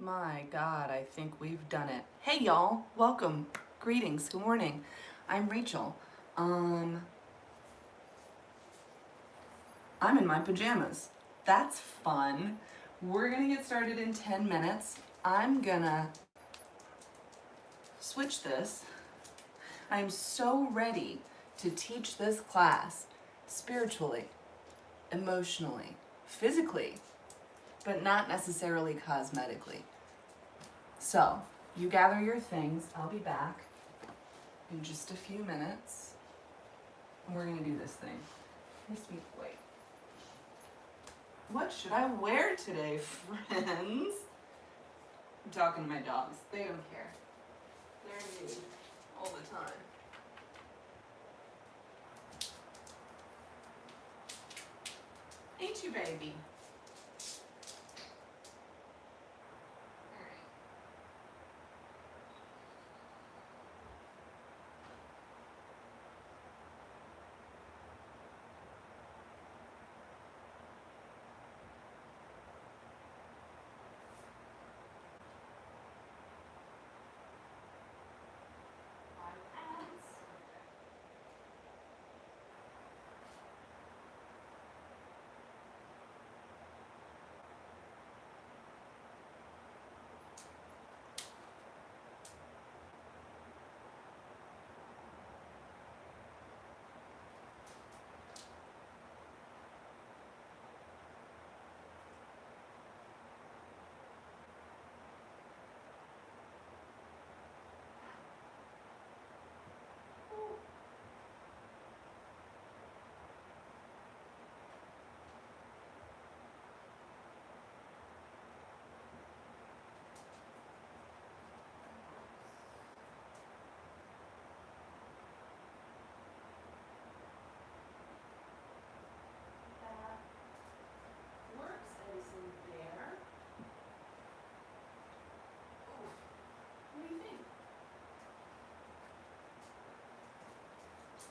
My God, I think we've done it. Hey y'all, welcome. Greetings, good morning. I'm Rachel. I'm in my pajamas. That's fun. We're gonna get started in 10 minutes. I'm gonna switch this. I'm so ready to teach this class spiritually, emotionally, physically, but not necessarily cosmetically. So, you gather your things. I'll be back in just a few minutes. We're gonna do this thing. Wait. What should I wear today, friends? I'm talking to my dogs. They don't care. They're nude all the time. Ain't you, baby? What do you think?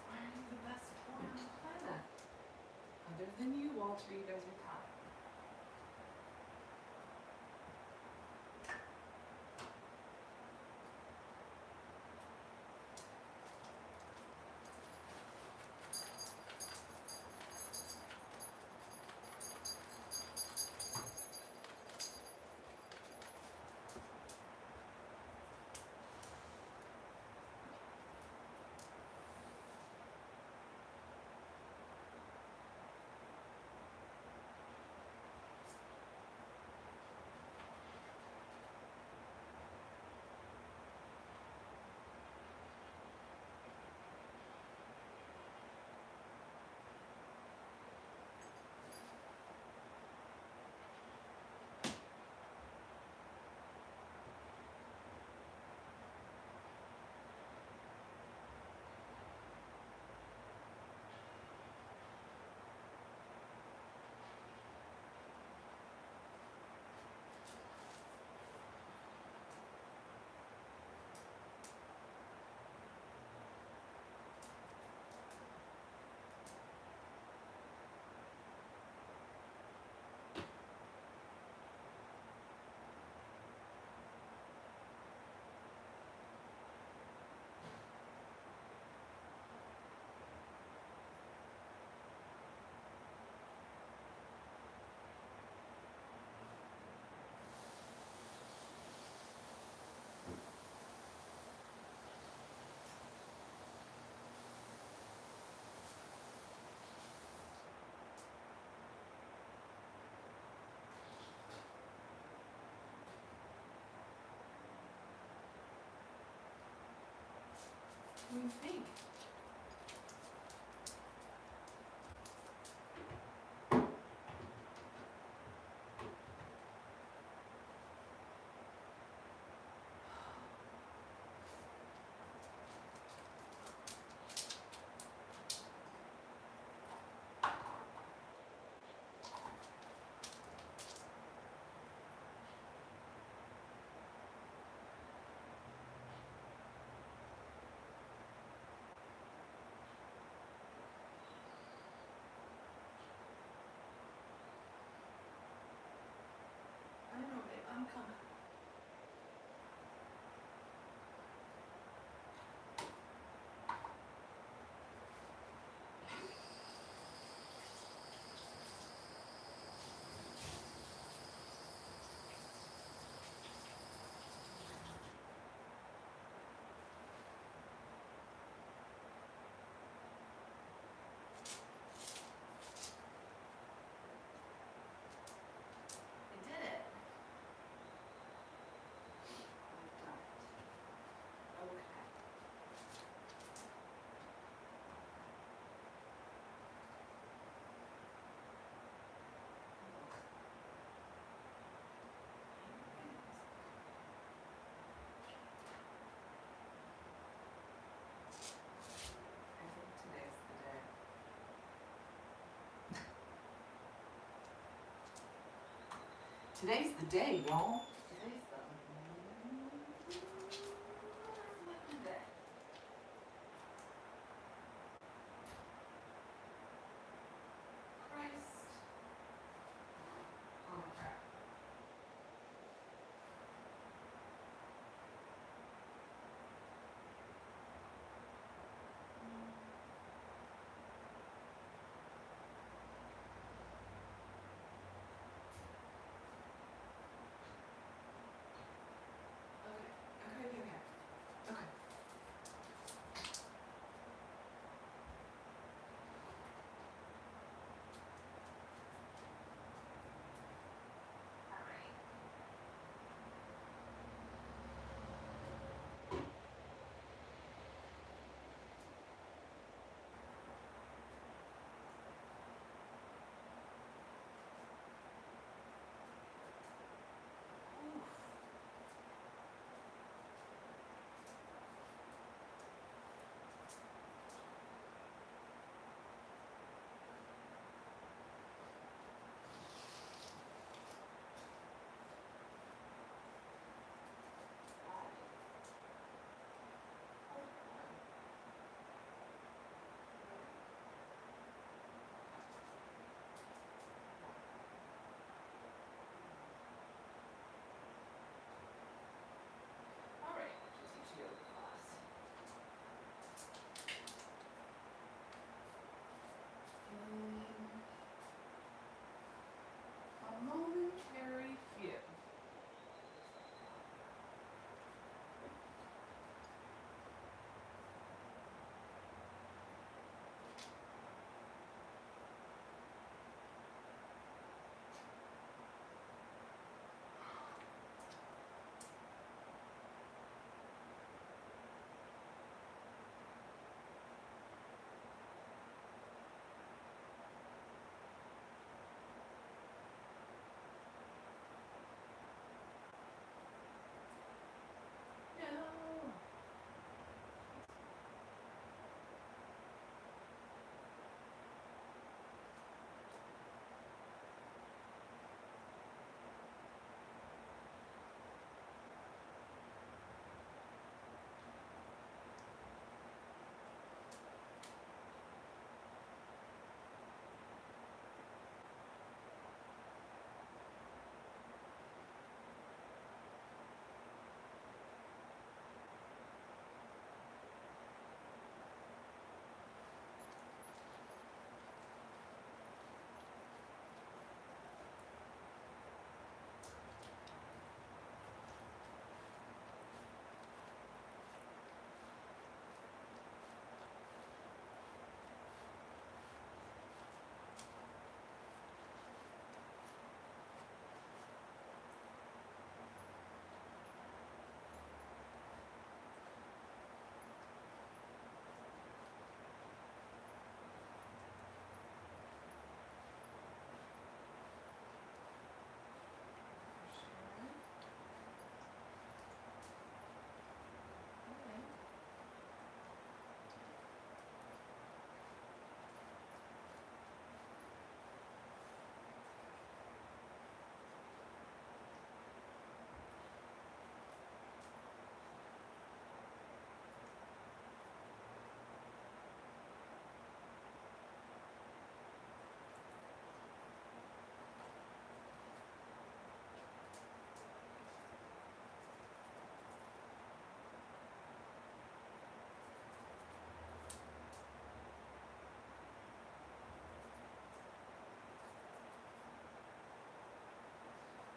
Why are you the best boy on the planet? Other than you, Walter, you guys are top. What do you think? Today's the day, y'all. Today's the day. Christ. Oh crap. Okay. All right. All right. Teach yoga class. A momentary few. No.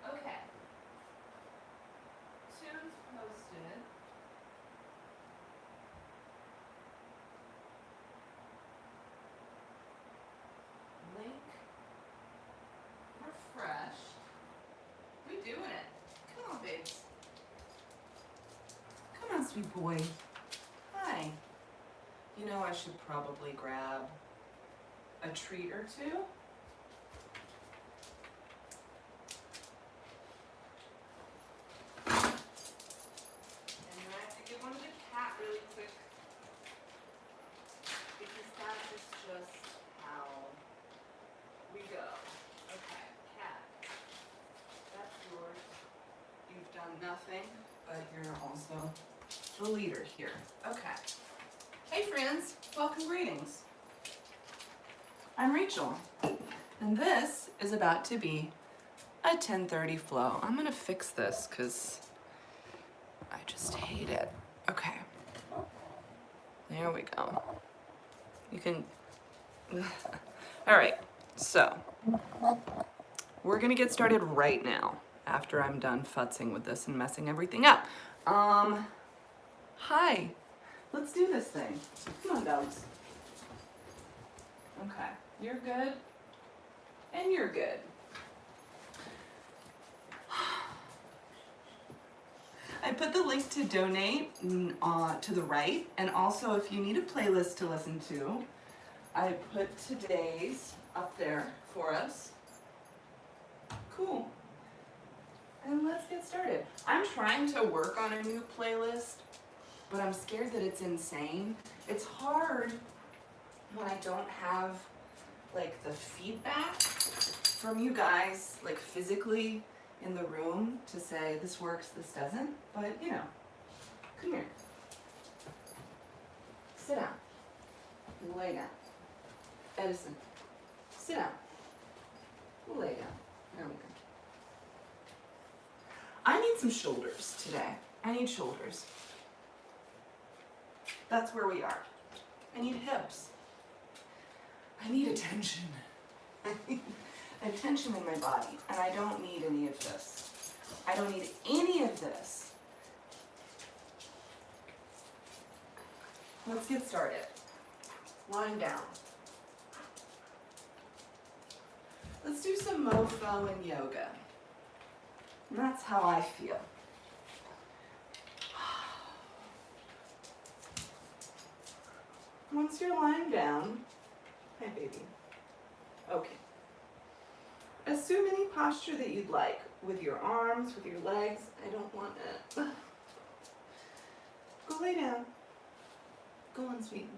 Okay. Tunes posted. Link refreshed. We doing it. Come on, babes. Come on, sweet boy. Hi. You know, I should probably grab a treat or two. And then I have to get one to the cat really quick. Because that is just how we go. Okay, cat. That's nothing, but you're also the leader here. Okay. Hey friends, welcome, greetings. I'm Rachel, and this is about to be a 10:30 flow. I'm gonna fix this because I just hate it. Okay. There we go. You can, all right, so we're gonna get started right now after I'm done futzing with this and messing everything up. Hi, let's do this thing. Come on, dogs. Okay, you're good, and you're good. I put the link to donate to the right, and also if you need a playlist to listen to, I put today's up there for us. Cool. And let's get started. I'm trying to work on a new playlist, but I'm scared that it's insane. It's hard when I don't have like the feedback from you guys, like physically in the room to say this works, this doesn't, but you know, come here. Sit down. Lay down. Edison, sit down. Lay down. There we go. I need some shoulders today. I need shoulders. That's where we are. I need hips. I need attention. I need attention in my body, and I don't need any of this. I don't need any of this. Let's get started. Lying down. Let's do some mofo and yoga. And that's how I feel. Once you're lying down, hi baby. Okay. Assume any posture that you'd like, with your arms, with your legs. I don't want it. Go lay down. Go on, sweetie.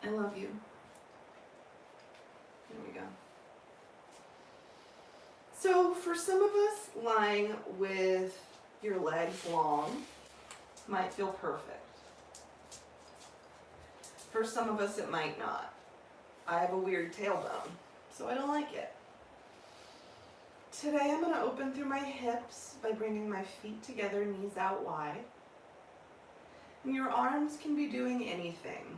I love you. There we go. So for some of us, lying with your legs long might feel perfect. For some of us, it might not. I have a weird tailbone, so I don't like it. Today I'm going to open through my hips by bringing my feet together, knees out wide. And your arms can be doing anything.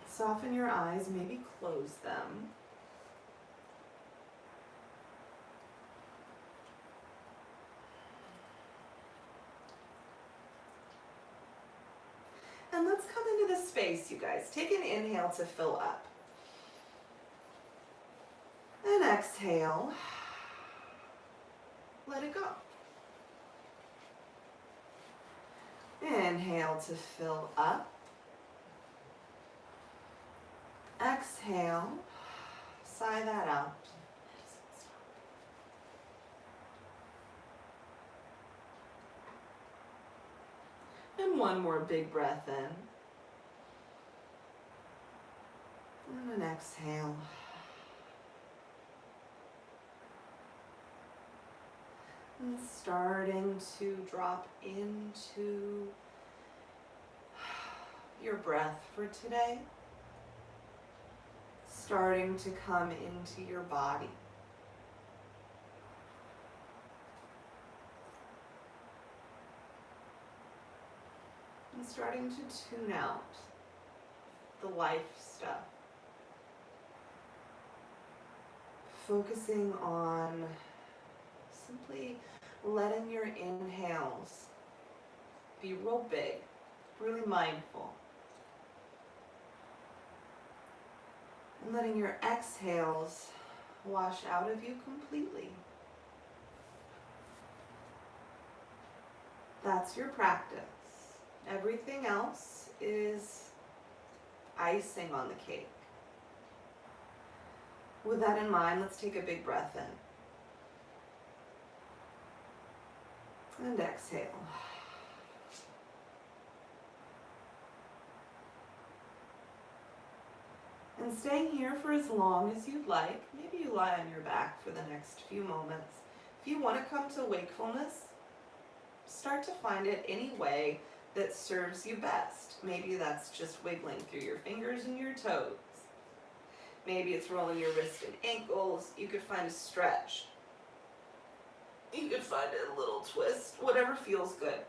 Soften your eyes, maybe close them. And let's come into this space, you guys. Take an inhale to fill up. And exhale. Let it go. Inhale to fill up. Exhale. Sigh that out. And one more big breath in. And an exhale. And starting to drop into your breath for today. Starting to come into your body. And starting to tune out the life stuff. Focusing on simply letting your inhales be real big, really mindful. And letting your exhales wash out of you completely. That's your practice. Everything else is icing on the cake. With that in mind, let's take a big breath in. And exhale. And staying here for as long as you'd like. Maybe you lie on your back for the next few moments. If you want to come to wakefulness, start to find it any way that serves you best. Maybe that's just wiggling through your fingers and your toes. Maybe it's rolling your wrists and ankles. You could find a stretch. You could find a little twist, whatever feels good.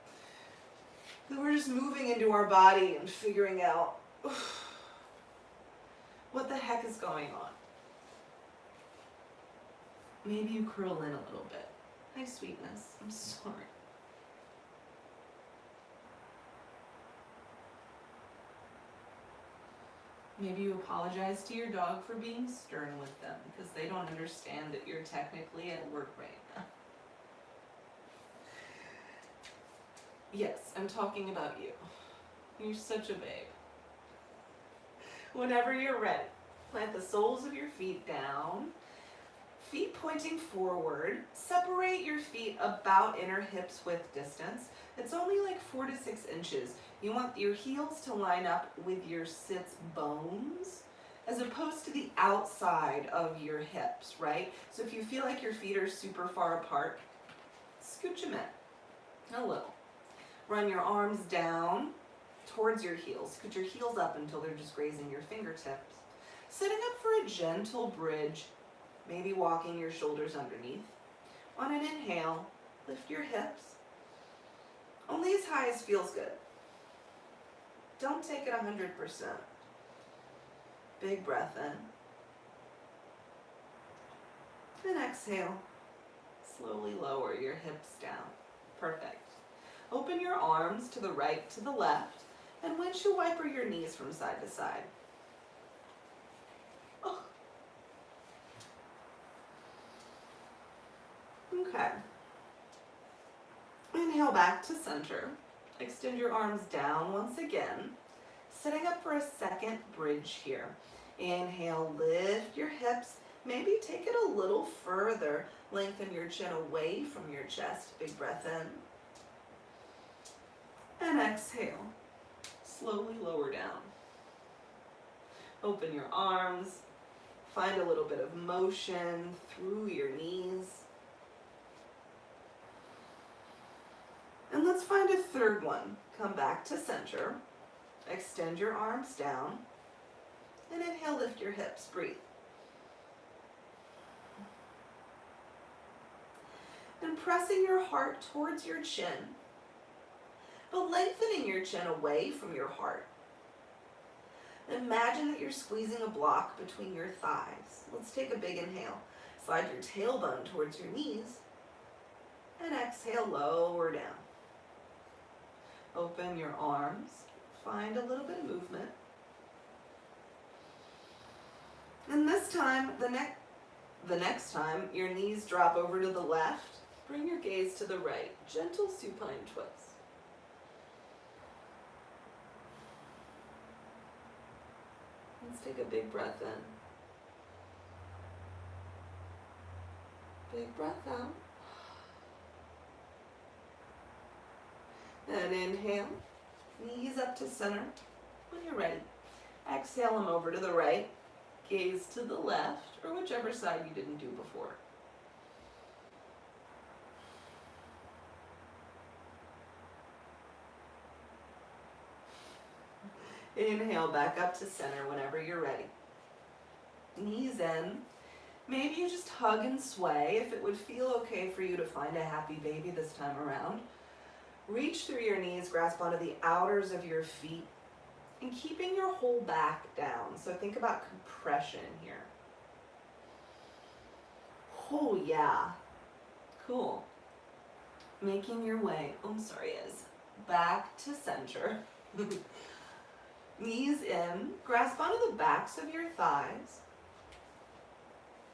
Then we're just moving into our body and figuring out what the heck is going on. Maybe you curl in a little bit. Hi, sweetness. I'm sorry. Maybe you apologize to your dog for being stern with them because they don't understand that you're technically at work right now. Yes, I'm talking about you. You're such a babe. Whenever you're ready, plant the soles of your feet down, feet pointing forward. Separate your feet about inner hips width distance. It's only like 4 to 6 inches. You want your heels to line up with your sits bones as opposed to the outside of your hips, right? So if you feel like your feet are super far apart, scooch them in a little. Run your arms down towards your heels. Scoot your heels up until they're just grazing your fingertips. Setting up for a gentle bridge, maybe walking your shoulders underneath. On an inhale, lift your hips. Only as high as feels good. Don't take it 100%. Big breath in. And exhale. Slowly lower your hips down. Perfect. Open your arms to the right, to the left, and windshield wiper your knees from side to side. Oh. Okay. Inhale back to center. Extend your arms down once again. Setting up for a second bridge here. Inhale, lift your hips. Maybe take it a little further. Lengthen your chin away from your chest. Big breath in. And exhale. Slowly lower down. Open your arms. Find a little bit of motion through your knees. And let's find a third one. Come back to center. Extend your arms down. And inhale, lift your hips. Breathe. And pressing your heart towards your chin, but lengthening your chin away from your heart. Imagine that you're squeezing a block between your thighs. Let's take a big inhale. Slide your tailbone towards your knees. And exhale, lower down. Open your arms. Find a little bit of movement. And this time, the next time, your knees drop over to the left. Bring your gaze to the right. Gentle supine twist. Let's take a big breath in. Big breath out. And inhale. Knees up to center. When you're ready, exhale them over to the right. Gaze to the left, or whichever side you didn't do before. Inhale back up to center whenever you're ready. Knees in. Maybe you just hug and sway if it would feel okay for you to find a happy baby this time around. Reach through your knees, grasp onto the outers of your feet, and keeping your whole back down. So think about compression here. Oh yeah. Cool. Making your way, back to center. Knees in, grasp onto the backs of your thighs.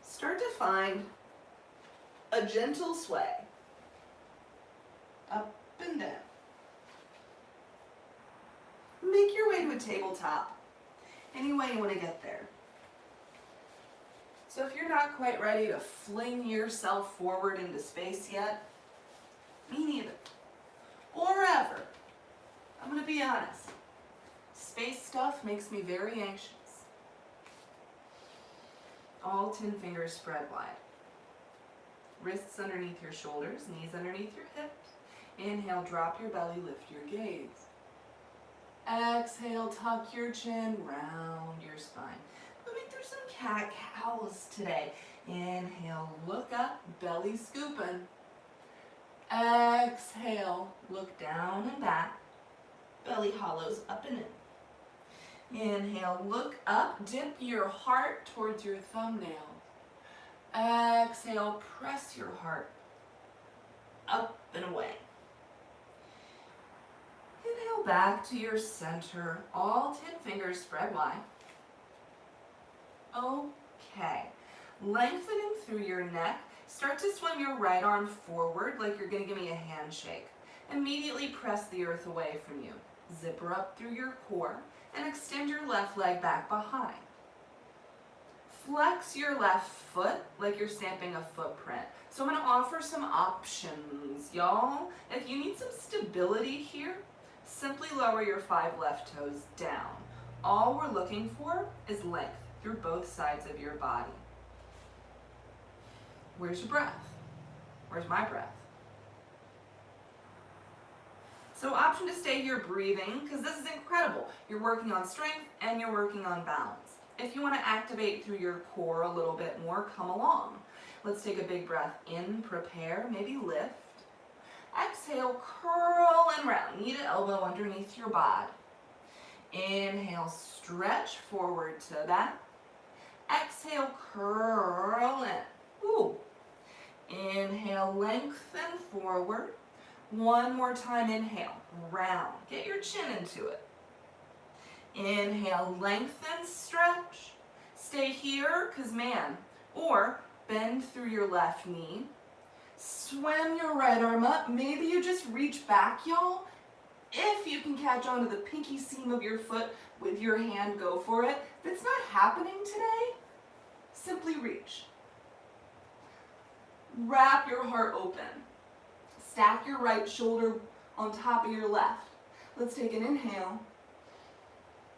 Start to find a gentle sway. Up and down. Make your way to a tabletop. Any way you want to get there. So if you're not quite ready to fling yourself forward into space yet, me neither. Or ever. I'm going to be honest. Space stuff makes me very anxious. All 10 fingers spread wide. Wrists underneath your shoulders, knees underneath your hips. Inhale, drop your belly, lift your gaze. Exhale, tuck your chin, round your spine. Moving through some cat-cows today. Inhale, look up, belly scooping. Exhale, look down and back. Belly hollows up and in. Inhale, look up, dip your heart towards your thumbnail. Exhale, press your heart up and away. Inhale back to your center, all 10 fingers spread wide. Okay, lengthening through your neck, start to swim your right arm forward like you're gonna give me a handshake. Immediately press the earth away from you. Zipper up through your core and extend your left leg back behind. Flex your left foot like you're stamping a footprint. So I'm gonna offer some options, y'all. If you need some stability here, simply lower your 5 left toes down. All we're looking for is length through both sides of your body. Where's your breath? Where's my breath? So option to stay here breathing, because this is incredible. You're working on strength and you're working on balance. If you want to activate through your core a little bit more, come along. Let's take a big breath in, prepare, maybe lift. Exhale, curl and round, knee to elbow underneath your bod. Inhale, stretch forward to that. Exhale, curl in. Ooh. Inhale, lengthen forward. One more time, inhale, round. Get your chin into it. Inhale, lengthen, stretch. Stay here, cause man, or bend through your left knee. Swim your right arm up. Maybe you just reach back, y'all. If you can catch onto the pinky seam of your foot with your hand, go for it. If it's not happening today, simply reach. Wrap your heart open. Stack your right shoulder on top of your left. Let's take an inhale.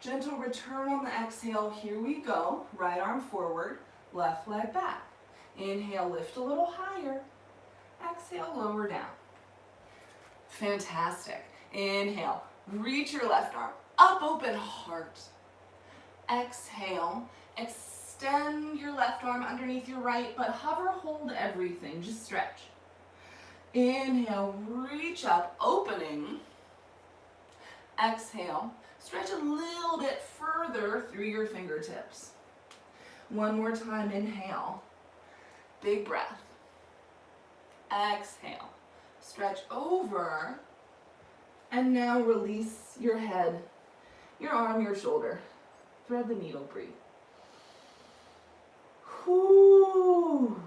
Gentle return on the exhale. Here we go. Right arm forward, left leg back. Inhale, lift a little higher. Exhale, lower down. Fantastic. Inhale, reach your left arm up, open heart. Exhale, extend your left arm underneath your right, but hover, hold everything, just stretch. Inhale, reach up, opening. Exhale, stretch a little bit further through your fingertips. One more time, inhale. Big breath. Exhale, stretch over. And now release your head, your arm, your shoulder. Thread the needle, breathe. Whew.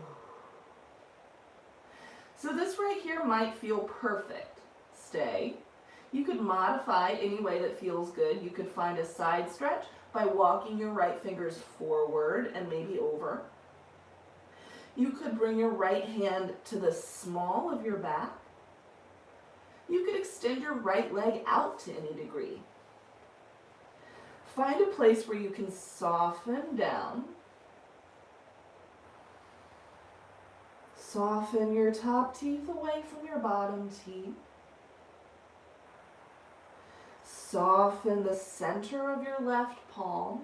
So this right here might feel perfect. Stay. You could modify any way that feels good. You could find a side stretch by walking your right fingers forward and maybe over. You could bring your right hand to the small of your back. You could extend your right leg out to any degree. Find a place where you can soften down. Soften your top teeth away from your bottom teeth. Soften the center of your left palm.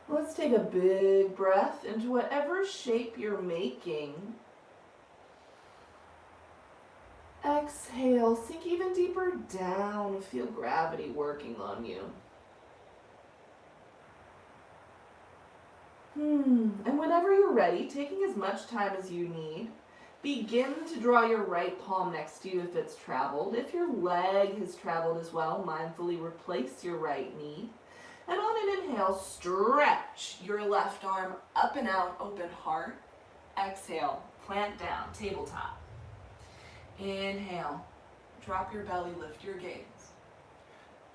Let's take a big breath into whatever shape you're making. Exhale, sink even deeper down. Feel gravity working on you. And whenever you're ready, taking as much time as you need, begin to draw your right palm next to you if it's traveled. If your leg has traveled as well, mindfully replace your right knee. And on an inhale, stretch your left arm up and out, open heart. Exhale, plant down, tabletop. Inhale, drop your belly, lift your gaze.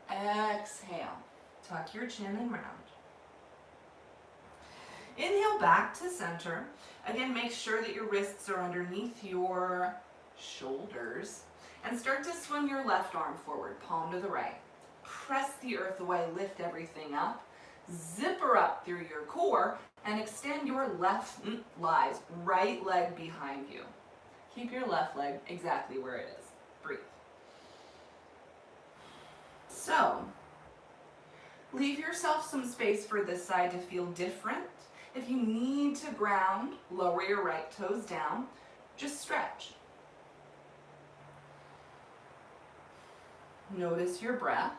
Exhale, tuck your chin and round. Inhale back to center. Again, make sure that your wrists are underneath your shoulders. And start to swing your left arm forward, palm to the right. Press the earth away, lift everything up. Zipper up through your core and extend your left lies, right leg behind you. Keep your left leg exactly where it is. Breathe. So, leave yourself some space for this side to feel different. If you need to ground, lower your right toes down. Just stretch. Notice your breath.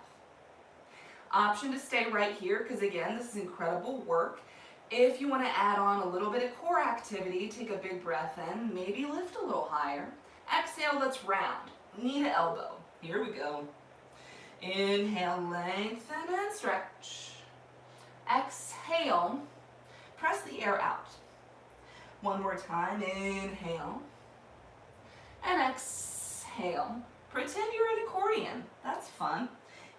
Option to stay right here because again, this is incredible work. If you want to add on a little bit of core activity, take a big breath in, maybe lift a little higher. Exhale, let's round. Knee to elbow. Here we go. Inhale, lengthen and stretch. Exhale, press the air out. One more time, inhale. And exhale. Pretend you're an accordion. That's fun.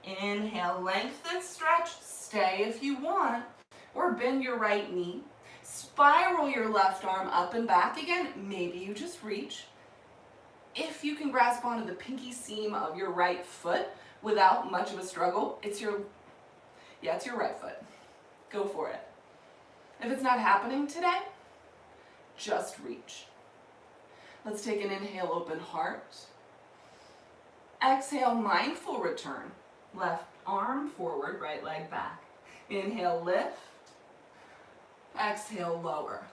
Inhale, lengthen, stretch. Stay if you want. Or bend your right knee. Spiral your left arm up and back again. Maybe you just reach. If you can grasp onto the pinky seam of your right foot without much of a struggle, it's your right foot. Go for it. If it's not happening today, just reach. Let's take an inhale, open heart. Exhale, mindful return. Left arm forward, right leg back. Inhale, lift. Exhale, lower.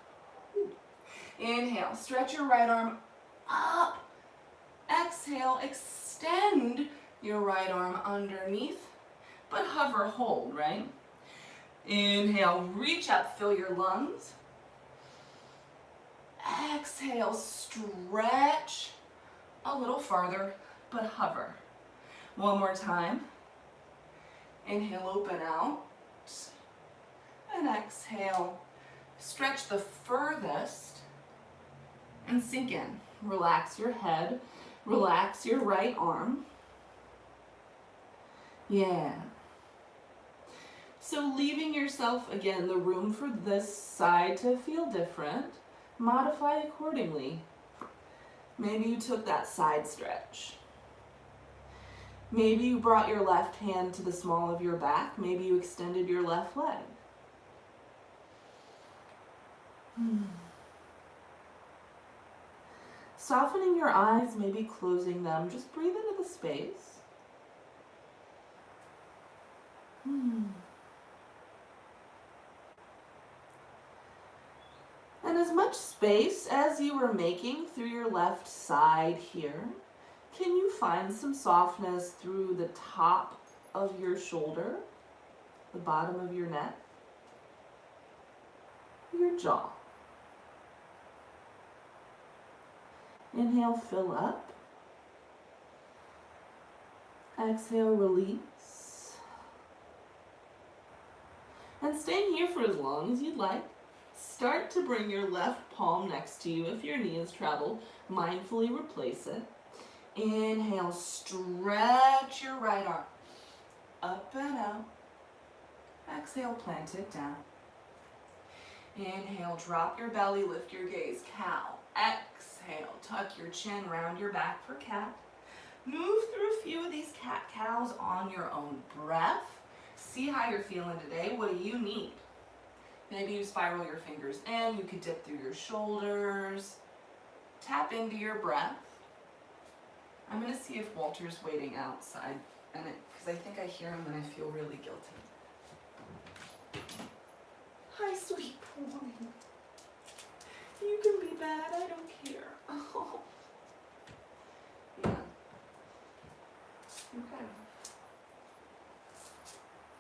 Inhale, stretch your right arm up. Exhale, extend your right arm underneath, but hover, hold, right? Inhale, reach up, fill your lungs. Exhale, stretch a little farther, but hover. One more time. Inhale, open out. And exhale, stretch the furthest and sink in. Relax your head, relax your right arm. Yeah. So leaving yourself, again, the room for this side to feel different, modify accordingly. Maybe you took that side stretch. Maybe you brought your left hand to the small of your back. Maybe you extended your left leg. Softening your eyes, maybe closing them. Just breathe into the space. And as much space as you were making through your left side here, can you find some softness through the top of your shoulder, the bottom of your neck, your jaw? Inhale, fill up. Exhale, release. And staying here for as long as you'd like. Start to bring your left palm next to you. If your knee has traveled, mindfully replace it. Inhale, stretch your right arm. Up and out. Exhale, plant it down. Inhale, drop your belly, lift your gaze, cow. Exhale, tuck your chin, round your back for cat. Move through a few of these cat-cows on your own breath. See how you're feeling today. What do you need? Maybe you spiral your fingers in. You could dip through your shoulders. Tap into your breath. I'm going to see if Walter's waiting outside, because I think I hear him and I feel really guilty. Hi, sweet boy. You can be bad, I don't care. Oh. Yeah. Okay.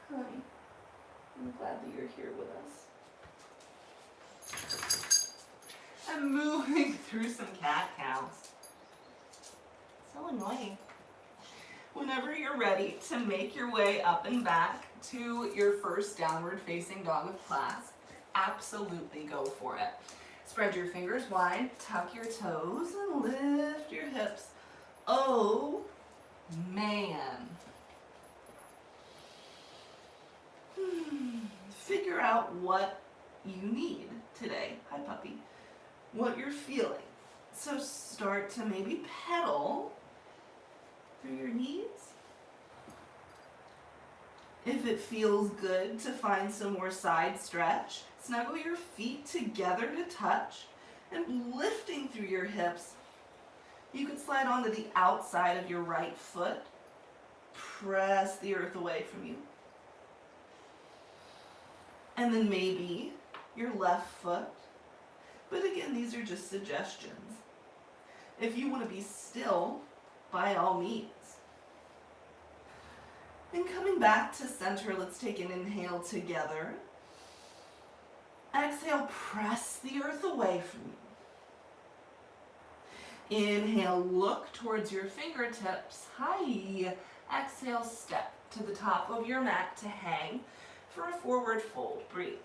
Hi. I'm glad that you're here with us. I'm moving through some cat-cows. So annoying. Whenever you're ready to make your way up and back to your first downward facing dog of class, absolutely go for it. Spread your fingers wide, tuck your toes, and lift your hips. Oh, man. Figure out what you need today. Hi, puppy. What you're feeling. So start to maybe pedal through your knees. If it feels good to find some more side stretch, snuggle your feet together to touch and lifting through your hips. You could slide onto the outside of your right foot. Press the earth away from you. And then maybe your left foot. But again, these are just suggestions. If you want to be still, by all means. And coming back to center, let's take an inhale together. Exhale, press the earth away from you. Inhale, look towards your fingertips. Hi. Exhale, step to the top of your mat to hang for a forward fold. Breathe.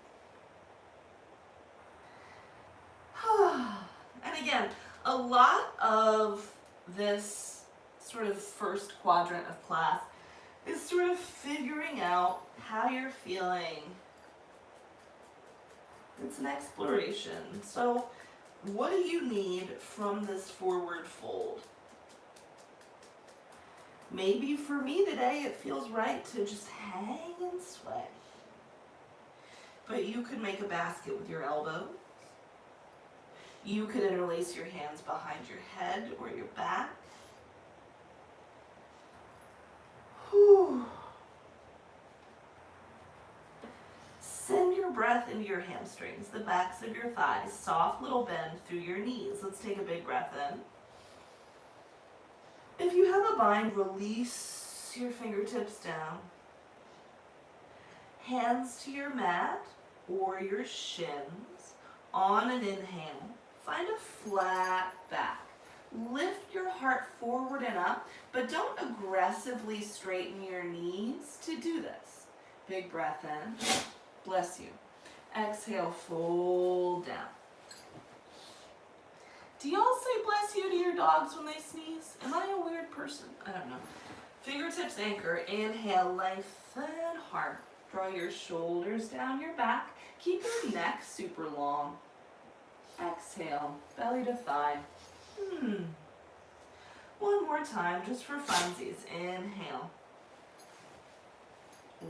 And again, a lot of this sort of first quadrant of class is sort of figuring out how you're feeling. It's an exploration. So what do you need from this forward fold? Maybe for me today it feels right to just hang and sway. But you could make a basket with your elbows. You could interlace your hands behind your head or your back. Whew. Send your breath into your hamstrings, the backs of your thighs, soft little bend through your knees. Let's take a big breath in. If you have a bind, release your fingertips down. Hands to your mat or your shins. On an inhale, find a flat back. Lift your heart forward and up, but don't aggressively straighten your knees to do this. Big breath in. Bless you. Exhale, fold down. Do y'all say bless you to your dogs when they sneeze? Am I a weird person? I don't know. Fingertips anchor. Inhale, lengthen heart. Draw your shoulders down your back. Keep your neck super long. Exhale, belly to thigh. One more time, just for funsies. Inhale.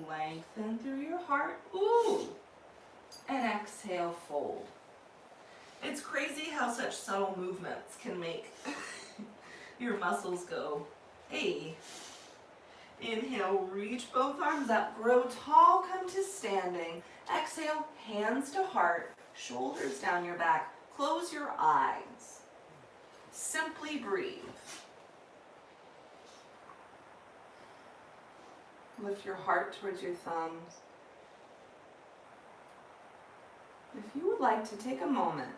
Lengthen through your heart. Ooh. And exhale, fold. It's crazy how such subtle movements can make your muscles go, hey. Inhale, reach both arms up, grow tall, come to standing. Exhale, hands to heart, shoulders down your back. Close your eyes. Simply breathe. Lift your heart towards your thumbs. If you would like to take a moment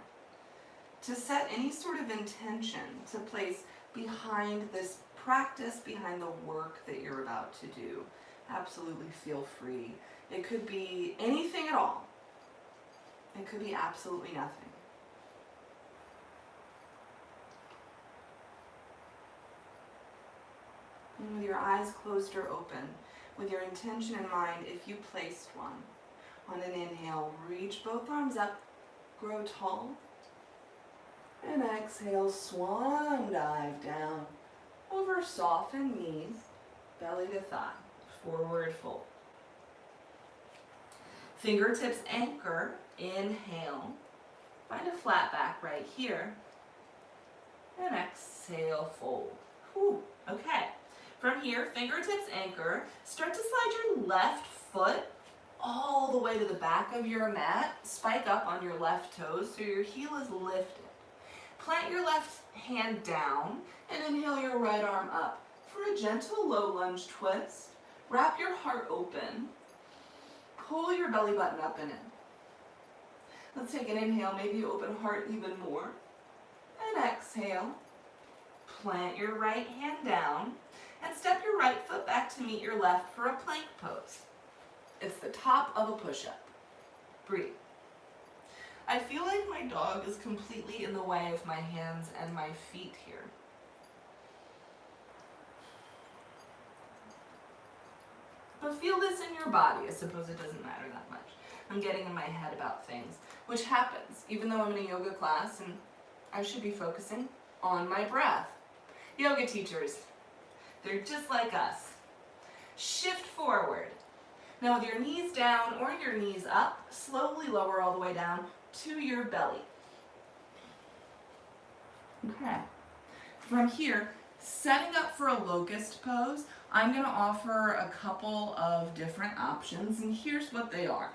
to set any sort of intention to place behind this practice, behind the work that you're about to do, absolutely feel free. It could be anything at all. It could be absolutely nothing. And with your eyes closed or open, with your intention in mind, if you placed one, on an inhale, reach both arms up, grow tall, and exhale, swan dive down, over softened knees, belly to thigh, forward fold. Fingertips anchor, inhale, find a flat back right here, and exhale, fold. Whew. Okay. From here, fingertips anchor, start to slide your left foot all the way to the back of your mat, spike up on your left toes so your heel is lifted. Plant your left hand down and inhale your right arm up for a gentle low lunge twist. Wrap your heart open. Pull your belly button up and in. Let's take an inhale, maybe open heart even more. And exhale. Plant your right hand down and step your right foot back to meet your left for a plank pose. It's the top of a push-up. Breathe. I feel like my dog is completely in the way of my hands and my feet here. But feel this in your body. I suppose it doesn't matter that much. I'm getting in my head about things, which happens, even though I'm in a yoga class and I should be focusing on my breath. Yoga teachers, they're just like us. Shift forward. Now with your knees down or your knees up, slowly lower all the way down to your belly. Okay. From here, setting up for a locust pose, I'm going to offer a couple of different options, and here's what they are.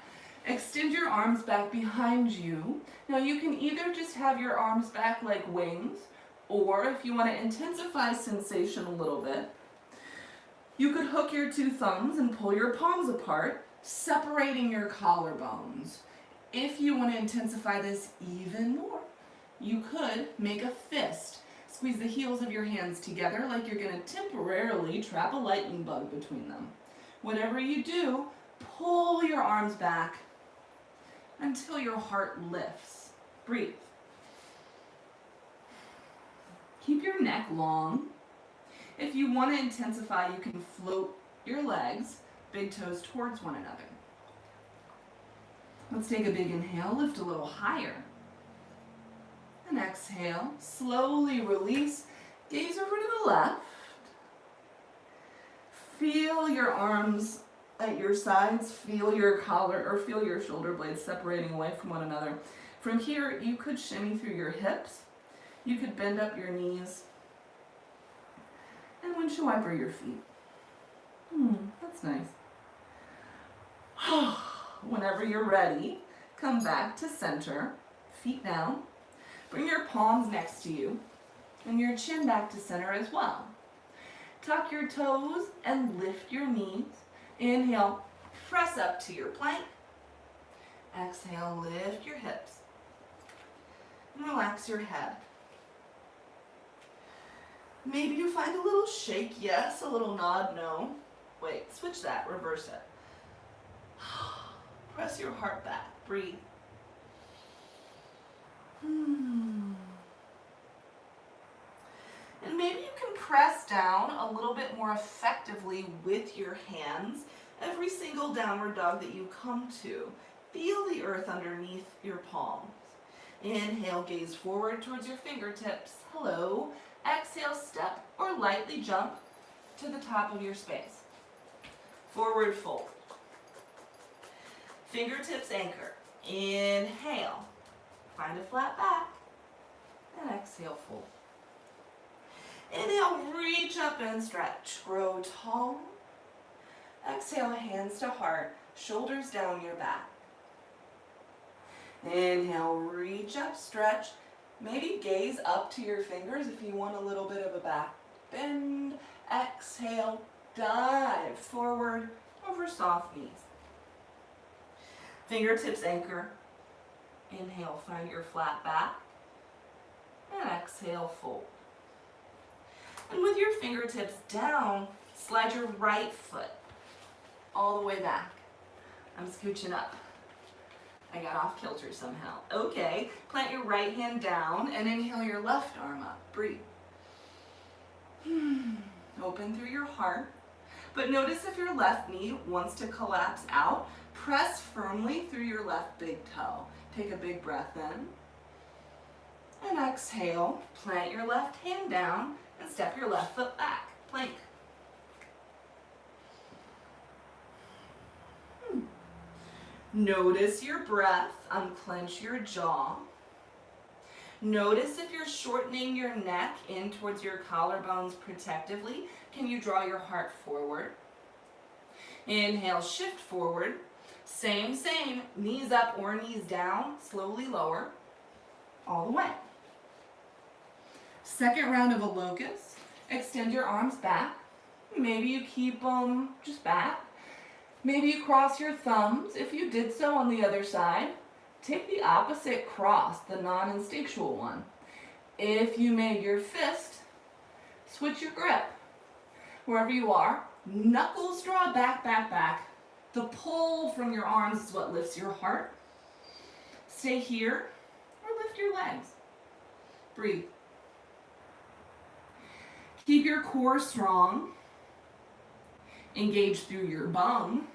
Extend your arms back behind you. Now you can either just have your arms back like wings, or if you want to intensify sensation a little bit, you could hook your two thumbs and pull your palms apart, separating your collarbones. If you want to intensify this even more, you could make a fist. Squeeze the heels of your hands together like you're going to temporarily trap a lightning bug between them. Whatever you do, pull your arms back until your heart lifts. Breathe. Keep your neck long. If you want to intensify, you can float your legs, big toes towards one another. Let's take a big inhale, lift a little higher. And exhale, slowly release, gaze over to the left. Feel your arms at your sides, feel your collar or feel your shoulder blades separating away from one another. From here, you could shimmy through your hips. You could bend up your knees and windshield wiper your feet. That's nice. Whenever you're ready, come back to center, feet down. Bring your palms next to you and your chin back to center as well. Tuck your toes and lift your knees. Inhale, press up to your plank. Exhale, lift your hips. And relax your head. Maybe you find a little shake, yes, a little nod, no. Wait, switch that, reverse it. Press your heart back, breathe. And maybe you can press down a little bit more effectively with your hands every single downward dog that you come to. Feel the earth underneath your palms. Inhale, gaze forward towards your fingertips. Hello. Exhale, step or lightly jump to the top of your space. Forward fold. Fingertips anchor. Inhale. Find a flat back. And exhale, fold. Inhale, reach up and stretch. Grow tall. Exhale, hands to heart. Shoulders down your back. Inhale, reach up, stretch. Maybe gaze up to your fingers if you want a little bit of a back bend. Exhale, dive forward over soft knees. Fingertips anchor. Inhale, find your flat back. And exhale, fold. And with your fingertips down, slide your right foot all the way back. I'm scooching up. I got off kilter somehow. Okay, plant your right hand down and inhale your left arm up. Breathe. Open through your heart. But notice if your left knee wants to collapse out, press firmly through your left big toe. Take a big breath in. And exhale, plant your left hand down and step your left foot back. Plank. Notice your breath, unclench your jaw. Notice if you're shortening your neck in towards your collarbones protectively. Can you draw your heart forward? Inhale, shift forward. Same, knees up or knees down, slowly lower, all the way. Second round of a locust. Extend your arms back. Maybe you keep them just back. Maybe you cross your thumbs. If you did so on the other side, take the opposite cross, the non-instinctual one. If you made your fist, switch your grip. Wherever you are, knuckles draw back. The pull from your arms is what lifts your heart. Stay here or lift your legs. Breathe. Keep your core strong. Engage through your bum.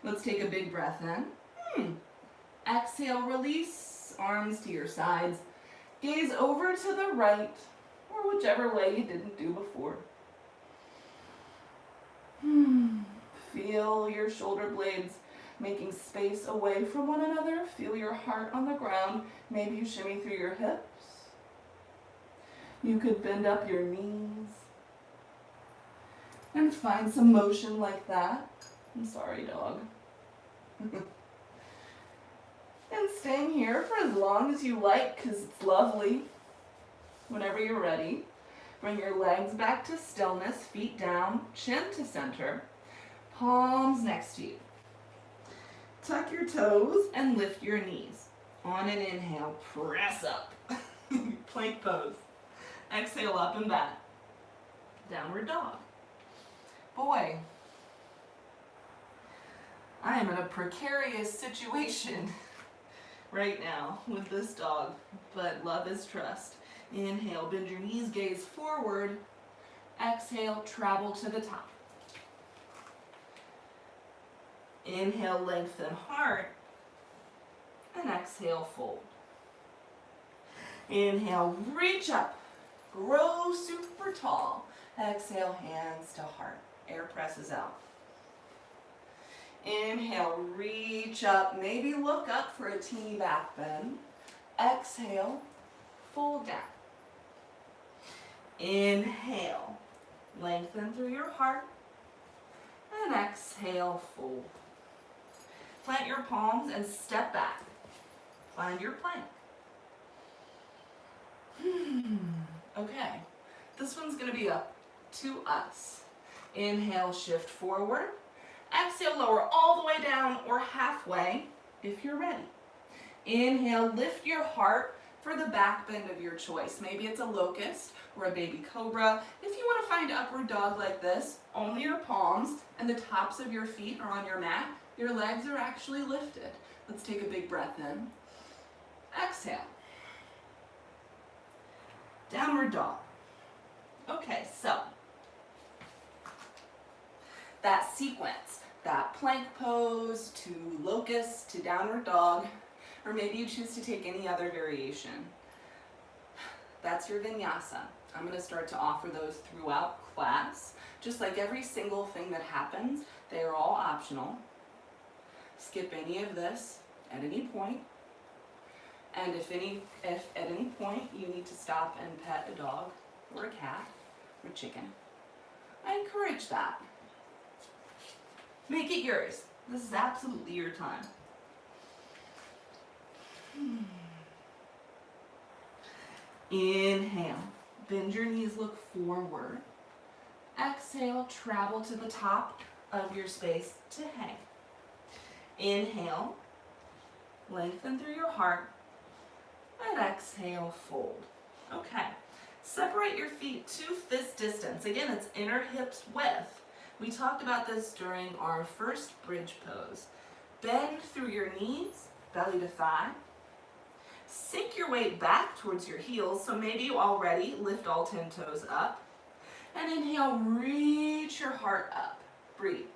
Let's take a big breath in. Exhale, release, arms to your sides. Gaze over to the right, or whichever way you didn't do before. Feel your shoulder blades making space away from one another. Feel your heart on the ground. Maybe you shimmy through your hips. You could bend up your knees and find some motion like that. I'm sorry, dog. And staying here for as long as you like, because it's lovely. Whenever you're ready, bring your legs back to stillness, feet down, chin to center, palms next to you. Tuck your toes and lift your knees. On an inhale, press up. Plank pose. Exhale, up and back. Downward dog. Boy, I am in a precarious situation right now with this dog, but love is trust. Inhale, bend your knees, gaze forward. Exhale, travel to the top. Inhale, lengthen heart. And exhale, fold. Inhale, reach up. Grow super tall. Exhale, hands to heart. Air presses out. Inhale, reach up. Maybe look up for a teeny back bend. Exhale, fold down. Inhale, lengthen through your heart. And exhale, fold. Plant your palms and step back. Find your plank. Okay, this one's going to be up to us. Inhale, shift forward. Exhale, lower all the way down or halfway if you're ready. Inhale, lift your heart for the back bend of your choice. Maybe it's a locust or a baby cobra. If you want to find upward dog like this, only your palms and the tops of your feet are on your mat. Your legs are actually lifted. Let's take a big breath in. Exhale. Downward dog. Okay, so that sequence, that plank pose to locust to downward dog, or maybe you choose to take any other variation. That's your vinyasa. I'm going to start to offer those throughout class. Just like every single thing that happens, they are all optional. Skip any of this at any point. And if at any point you need to stop and pet a dog or a cat or chicken, I encourage that. Make it yours. This is absolutely your time. Inhale, bend your knees, look forward. Exhale, travel to the top of your space to hang. Inhale, lengthen through your heart, and exhale, fold. Okay, separate your feet to fist distance. Again, it's inner hips width. We talked about this during our first bridge pose. Bend through your knees, belly to thigh. Sink your weight back towards your heels, so maybe you already lift all 10 toes up. And inhale, reach your heart up. Breathe.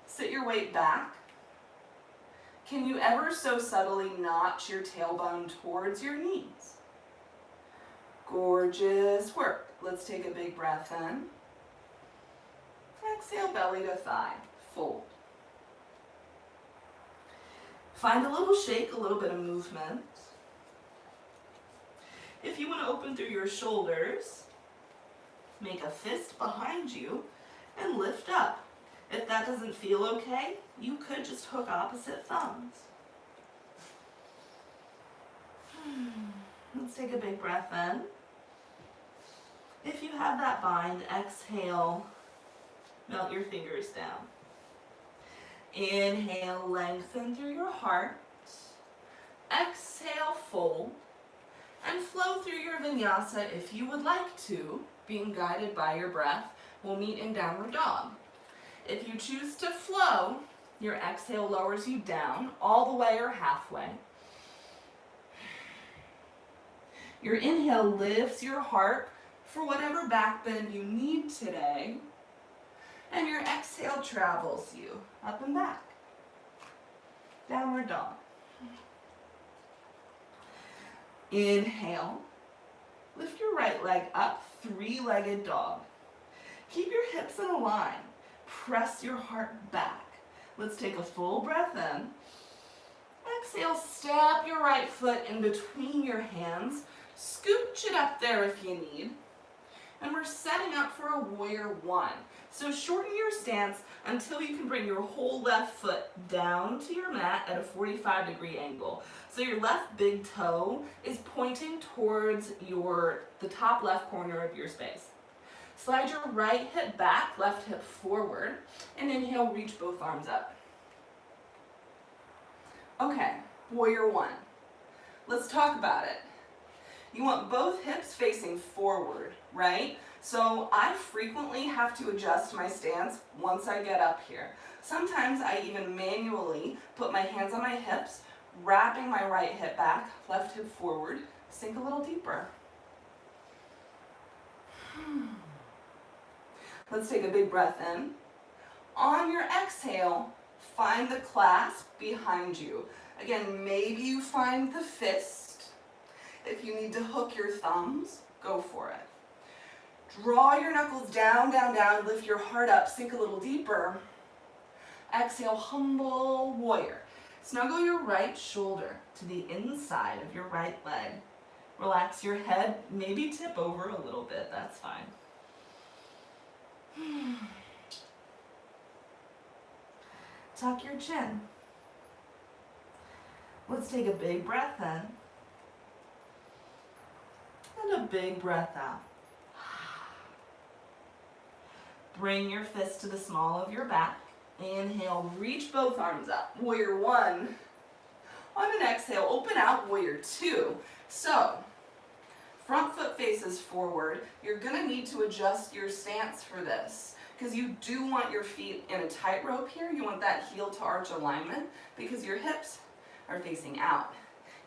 Sit your weight back. Can you ever so subtly notch your tailbone towards your knees? Gorgeous work. Let's take a big breath in. Exhale, belly to thigh. Fold. Find a little shake, a little bit of movement. If you want to open through your shoulders, make a fist behind you and lift up. If that doesn't feel okay, you could just hook opposite thumbs. Let's take a big breath in. If you have that bind, exhale, melt your fingers down. Inhale, lengthen through your heart. Exhale, fold. And flow through your vinyasa if you would like to, being guided by your breath. We'll meet in downward dog. If you choose to flow, your exhale lowers you down all the way or halfway. Your inhale lifts your heart for whatever back bend you need today. And your exhale travels you up and back. Downward dog. Inhale. Lift your right leg up, three-legged dog. Keep your hips in a line. press your heart back. Let's take a full breath in. Exhale, step your right foot in between your hands. Scooch it up there if you need. And we're setting up for a warrior one. So shorten your stance until you can bring your whole left foot down to your mat at a 45-degree angle. So your left big toe is pointing towards the top left corner of your space. Slide your right hip back, left hip forward, and inhale, reach both arms up. Okay, warrior one. Let's talk about it. You want both hips facing forward, right? So I frequently have to adjust my stance once I get up here. Sometimes I even manually put my hands on my hips, wrapping my right hip back, left hip forward, sink a little deeper. Let's take a big breath in. On your exhale, find the clasp behind you. Again, maybe you find the fist. If you need to hook your thumbs, go for it. Draw your knuckles down, down, down, lift your heart up, sink a little deeper. Exhale, humble warrior. Snuggle your right shoulder to the inside of your right leg. Relax your head, maybe tip over a little bit, that's fine. Tuck your chin. Let's take a big breath in. And a big breath out. Bring your fist to the small of your back. Inhale, reach both arms up. Warrior one. On an exhale, open out, warrior two. So, front foot faces forward. You're gonna need to adjust your stance for this because you do want your feet in a tightrope here. You want that heel to arch alignment because your hips are facing out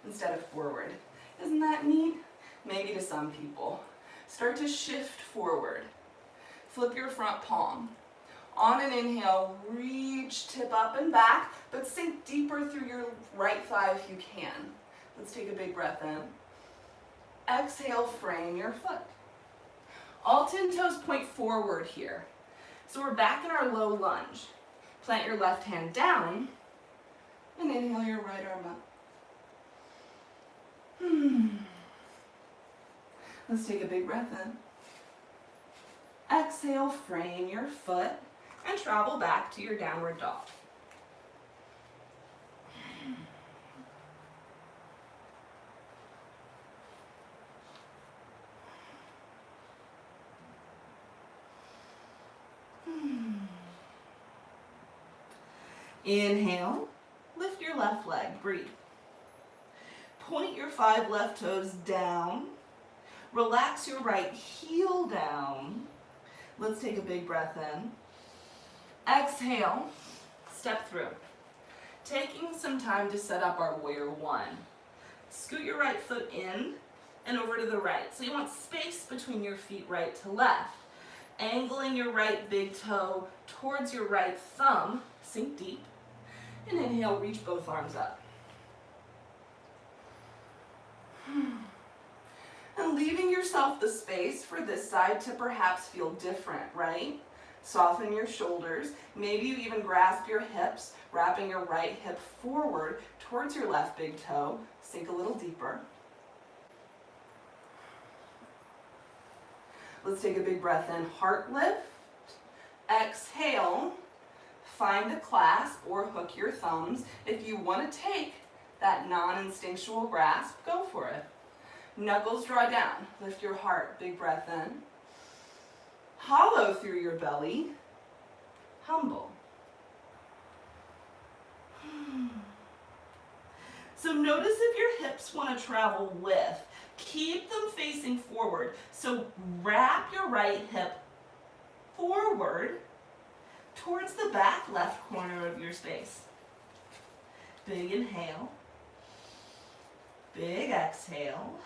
instead of forward. Isn't that neat? Maybe to some people. Start to shift forward. Flip your front palm. On an inhale, reach, tip up and back, but sink deeper through your right thigh if you can. Let's take a big breath in. Exhale, frame your foot. All 10 toes point forward here. So we're back in our low lunge. Plant your left hand down and inhale your right arm up. Let's take a big breath in. Exhale, frame your foot and travel back to your downward dog. Inhale, lift your left leg, breathe. Point your 5 left toes down. Relax your right heel down. Let's take a big breath in. Exhale, step through. Taking some time to set up our warrior one. Scoot your right foot in and over to the right. So you want space between your feet right to left. Angling your right big toe towards your right thumb, sink deep. And inhale, reach both arms up. And leaving yourself the space for this side to perhaps feel different, right? Soften your shoulders. Maybe you even grasp your hips, wrapping your right hip forward towards your left big toe. Sink a little deeper. Let's take a big breath in. Heart lift. Exhale. Find the clasp or hook your thumbs. If you want to take that non-instinctual grasp, go for it. Knuckles draw down. Lift your heart. Big breath in. Hollow through your belly. Humble. So notice if your hips want to travel with. Keep them facing forward. So wrap your right hip forward towards the back left corner of your space. Big inhale. Big exhale.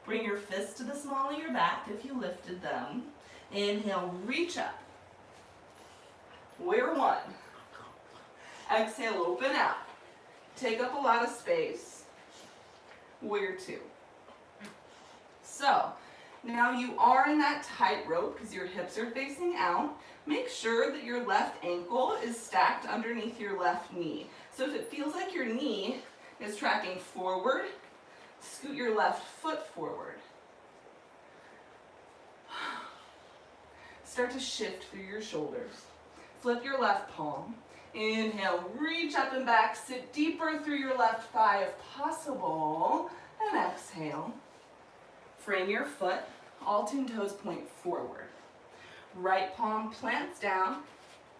Bring your fists to the small of your back if you lifted them. Inhale, reach up. Warrior one. Exhale, open out. Take up a lot of space. Warrior two. So, Now you are in that tightrope because your hips are facing out. Make sure that your left ankle is stacked underneath your left knee. So if it feels like your knee is tracking forward, scoot your left foot forward. Start to shift through your shoulders. Flip your left palm. Inhale, reach up and back, sit deeper through your left thigh if possible, and exhale. Frame your foot, all 10 toes point forward. Right palm plants down.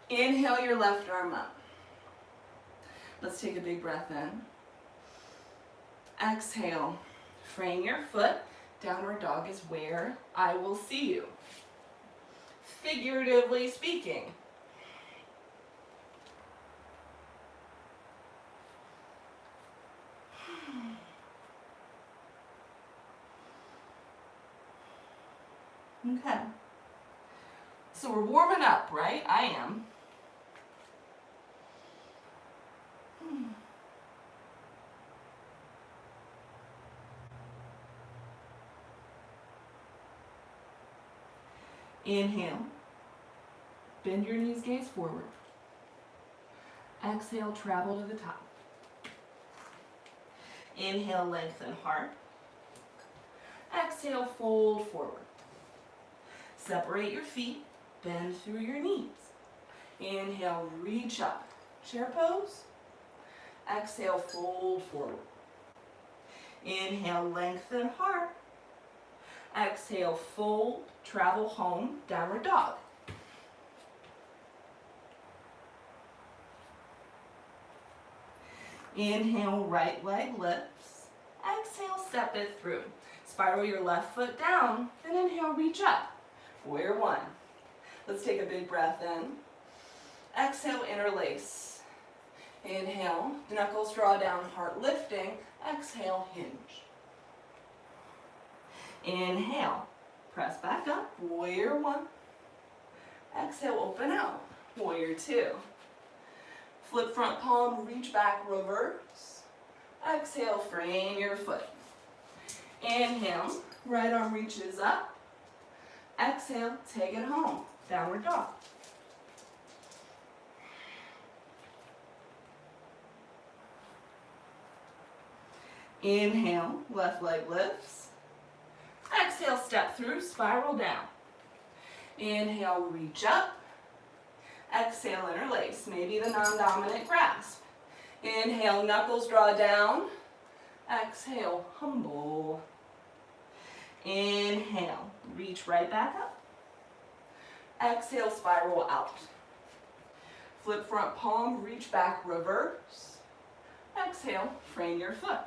Inhale your left arm up. Let's take a big breath in. Exhale, frame your foot. Downward dog is where I will see you. Figuratively speaking. Okay. So we're warming up, right? I am. Inhale. Bend your knees, gaze forward. Exhale, travel to the top. Inhale, lengthen heart. Exhale, fold forward. Separate your feet, bend through your knees. Inhale, reach up. Chair pose. Exhale, fold forward. Inhale, lengthen heart. Exhale, fold, travel home, downward dog. Inhale, right leg lifts. Exhale, step it through. Spiral your left foot down, and inhale, reach up. Warrior one. Let's take a big breath in. Exhale, interlace. Inhale, knuckles draw down, heart lifting. Exhale, hinge. Inhale, press back up, warrior one. Exhale, open out, warrior two. Flip front palm, reach back, reverse. Exhale, frame your foot. Inhale, right arm reaches up. Exhale, take it home, downward dog. Inhale, left leg lifts. Exhale, step through, spiral down. Inhale, reach up. Exhale, interlace, maybe the non-dominant grasp. Inhale, knuckles draw down. Exhale, humble. Inhale, reach right back up. Exhale, spiral out. Flip front palm, reach back, reverse. Exhale, frame your foot.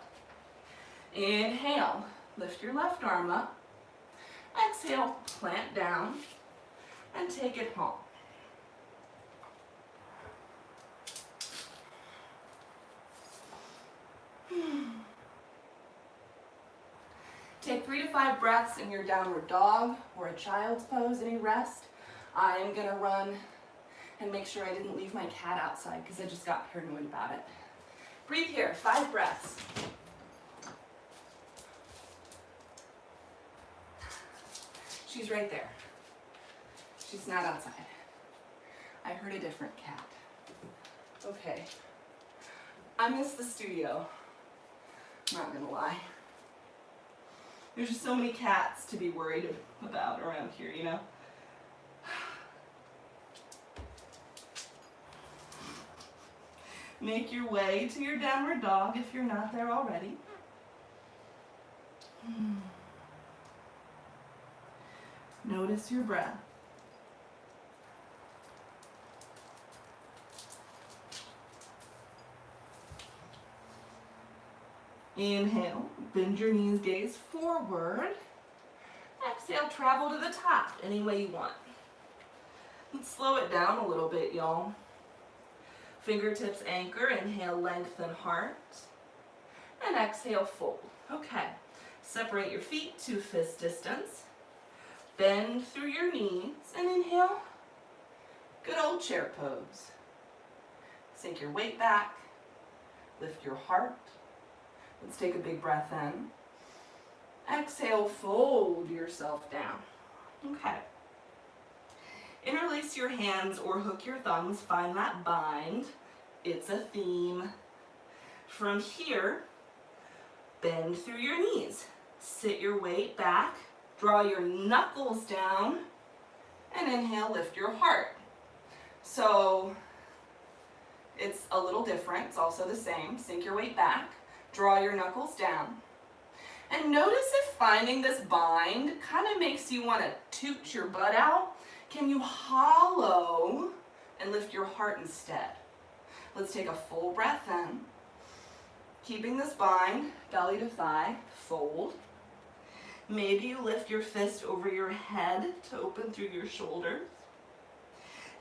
Inhale, lift your left arm up. Exhale, plant down and take it home. Take 3 to 5 breaths in your downward dog or a child's pose. Any rest? I am going to run and make sure I didn't leave my cat outside because I just got paranoid about it. Breathe here, 5 breaths. She's right there. She's not outside. I heard a different cat. Okay. I miss the studio. I'm not gonna lie. There's just so many cats to be worried about around here, you know? Make your way to your downward dog if you're not there already. Notice your breath. Inhale, bend your knees, gaze forward. Exhale, travel to the top any way you want. Let's slow it down a little bit, y'all. Fingertips anchor, inhale, lengthen heart. And exhale, fold. Okay, separate your feet to fist distance. Bend through your knees and inhale. Good old chair pose. Sink your weight back. Lift your heart. Let's take a big breath in. Exhale, fold yourself down. Okay. Interlace your hands or hook your thumbs. Find that bind. It's a theme. From here, bend through your knees. Sit your weight back. Draw your knuckles down. And inhale, lift your heart. So it's a little different. It's also the same. Sink your weight back. Draw your knuckles down. And notice if finding this bind kind of makes you want to toot your butt out. Can you hollow and lift your heart instead? Let's take a full breath in. Keeping this bind, belly to thigh, fold. Maybe you lift your fist over your head to open through your shoulders.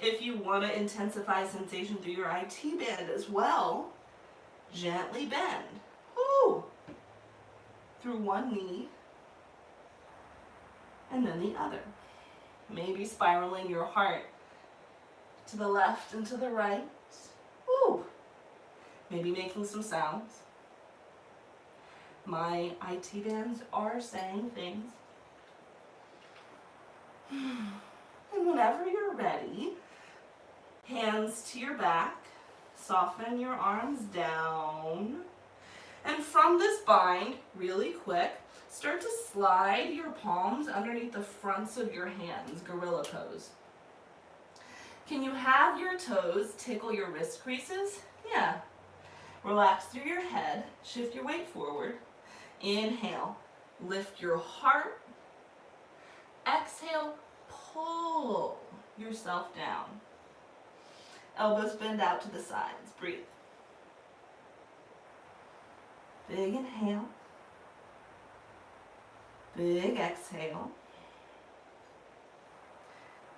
If you want to intensify sensation through your IT band as well, gently bend. Ooh. Through one knee and then the other. Maybe spiraling your heart to the left and to the right. Ooh. Maybe making some sounds. My IT bands are saying things. And whenever you're ready, hands to your back, soften your arms down. And from this bind, really quick, start to slide your palms underneath the fronts of your hands, gorilla pose. Can you have your toes tickle your wrist creases? Yeah. Relax through your head, shift your weight forward. Inhale, lift your heart. Exhale, pull yourself down. Elbows bend out to the sides, breathe. Big inhale. Big exhale.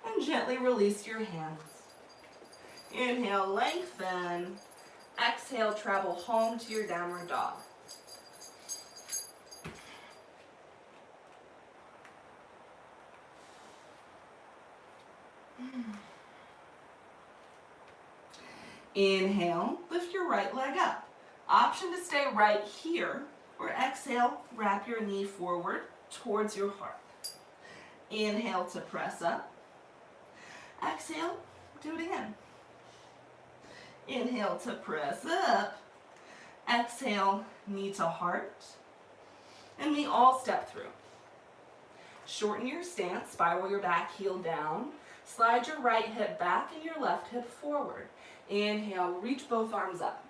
And gently release your hands. Inhale, lengthen. Exhale, travel home to your downward dog. Inhale, lift your right leg up. Option to stay right here, or exhale, wrap your knee forward towards your heart. Inhale to press up. Exhale, do it again. Inhale to press up. Exhale, knee to heart. And we all step through. Shorten your stance, spiral your back heel down. Slide your right hip back and your left hip forward. Inhale, reach both arms up.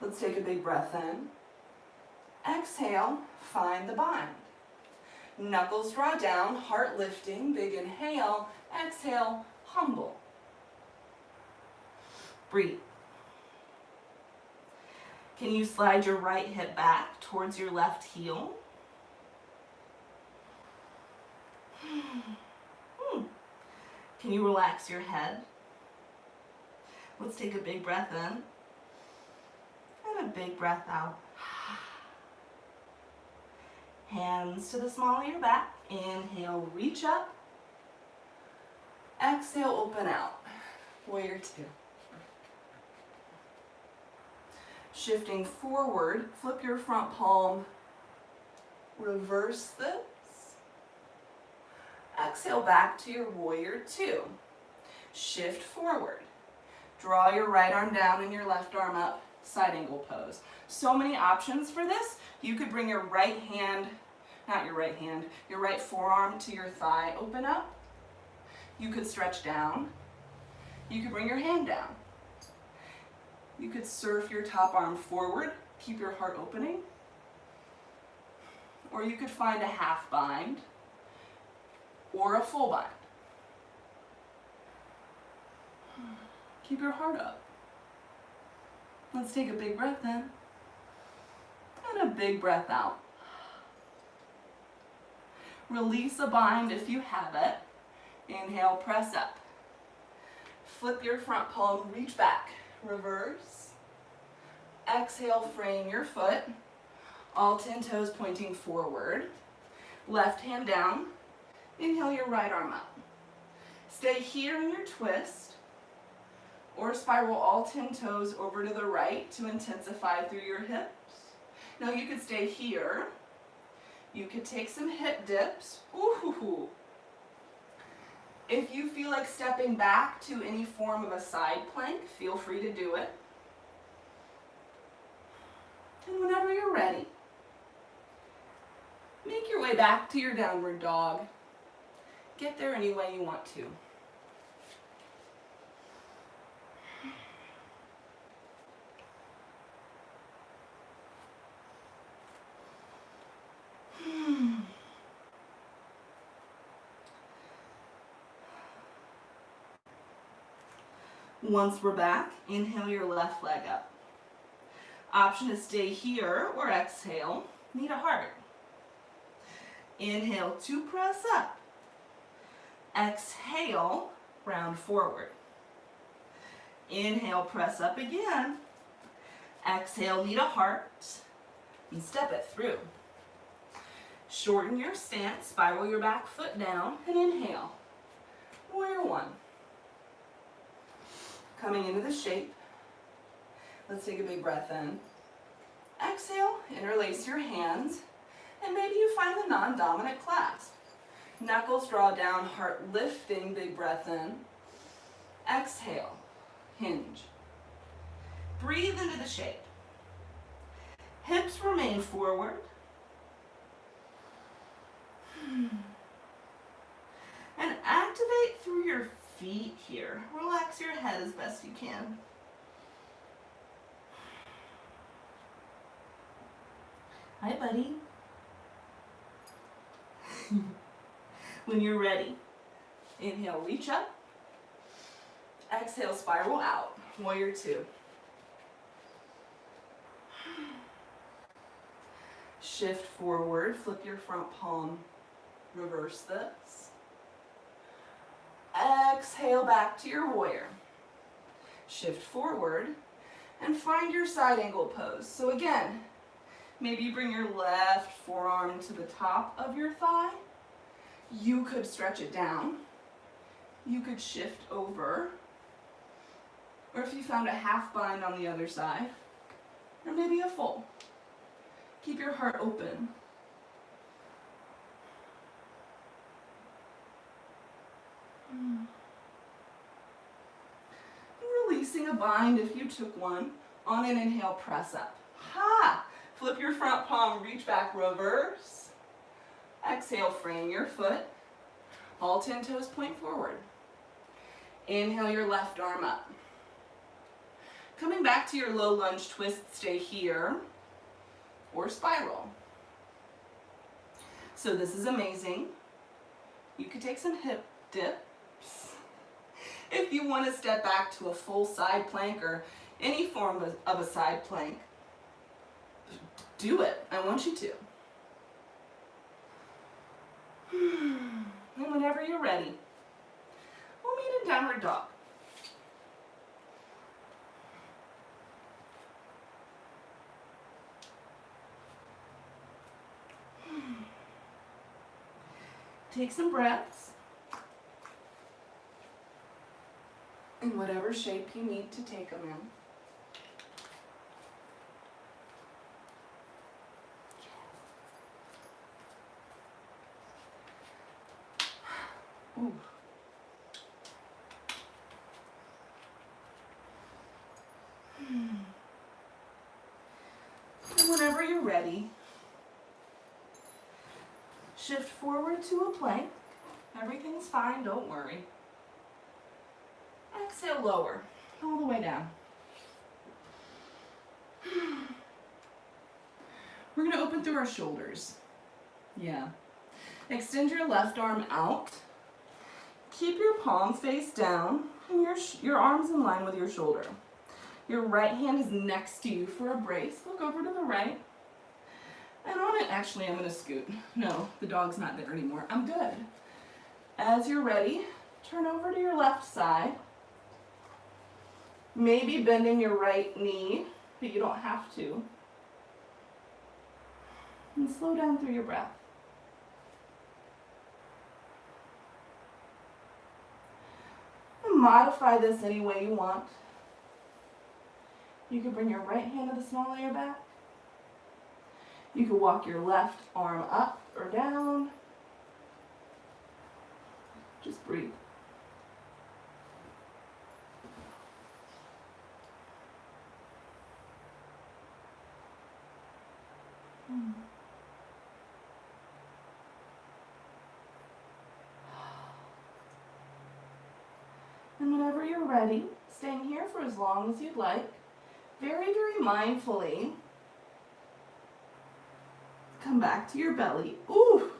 Let's take a big breath in. Exhale, find the bind. Knuckles draw down, heart lifting, big inhale. Exhale, humble. Breathe. Can you slide your right hip back towards your left heel? Can you relax your head? Let's take a big breath in and a big breath out. Hands to the small of your back. Inhale, reach up. Exhale, open out. Warrior two. Shifting forward, flip your front palm. Reverse this. Exhale back to your warrior two. Shift forward. Draw your right arm down and your left arm up, side angle pose. So many options for this. You could bring your right hand, not your right hand, your right forearm to your thigh, open up. You could stretch down. You could bring your hand down. You could surf your top arm forward, keep your heart opening. Or you could find a half bind or a full bind. Keep your heart up. Let's take a big breath in and a big breath out. Release a bind if you have it. Inhale, press up. Flip your front palm, reach back. Reverse. Exhale, frame your foot. All 10 toes pointing forward. Left hand down. Inhale your right arm up. Stay here in your twist. Or or spiral all 10 toes over to the right to intensify through your hips. Now you could stay here. You could take some hip dips. Ooh. If you feel like stepping back to any form of a side plank, feel free to do it. And whenever you're ready, make your way back to your downward dog. Get there any way you want to. Once we're back, inhale your left leg up. Option to stay here or exhale, knee to heart. Inhale to press up. Exhale, round forward. Inhale, press up again. Exhale, knee to heart, and step it through. Shorten your stance, spiral your back foot down, and inhale. Warrior one. Coming into the shape. Let's take a big breath in. Exhale, interlace your hands, and maybe you find the non-dominant clasp. Knuckles draw down, heart lifting, big breath in. Exhale, hinge. Breathe into the shape. Hips remain forward. And activate through your feet here. Relax your head as best you can. Hi, buddy. When you're ready, inhale, reach up. Exhale, spiral out. Warrior two. Shift forward, flip your front palm, reverse this. Exhale back to your warrior. Shift forward and find your side angle pose. So again, maybe you bring your left forearm to the top of your thigh. You could stretch it down. You could shift over. Or if you found a half bind on the other side, or maybe a full. Keep your heart open. Releasing a bind if you took one. On an inhale, press up. Ha! Flip your front palm, reach back, reverse. Exhale, frame your foot. All 10 toes point forward. Inhale your left arm up. Coming back to your low lunge twist, stay here or spiral. So this is amazing. You could take some hip dips. If you want to step back to a full side plank or any form of a side plank, do it. I want you to. And whenever you're ready, we'll meet in downward dog. Take some breaths in whatever shape you need to take them in. Ooh. And whenever you're ready, shift forward to a plank. Everything's fine, don't worry. Exhale, lower, all the way down. We're gonna open through our shoulders. Yeah. Extend your left arm out. Keep your palm face down and your arms in line with your shoulder. Your right hand is next to you for a brace. Look over to the right. And on it, actually, I'm gonna scoot. No, the dog's not there anymore. I'm good. As you're ready, turn over to your left side. Maybe bending your right knee, but you don't have to. And slow down through your breath. And modify this any way you want. You can bring your right hand to the small of your back. You can walk your left arm up or down. Just breathe. And whenever you're ready, staying here for as long as you'd like, very, very mindfully, come back to your belly. Ooh!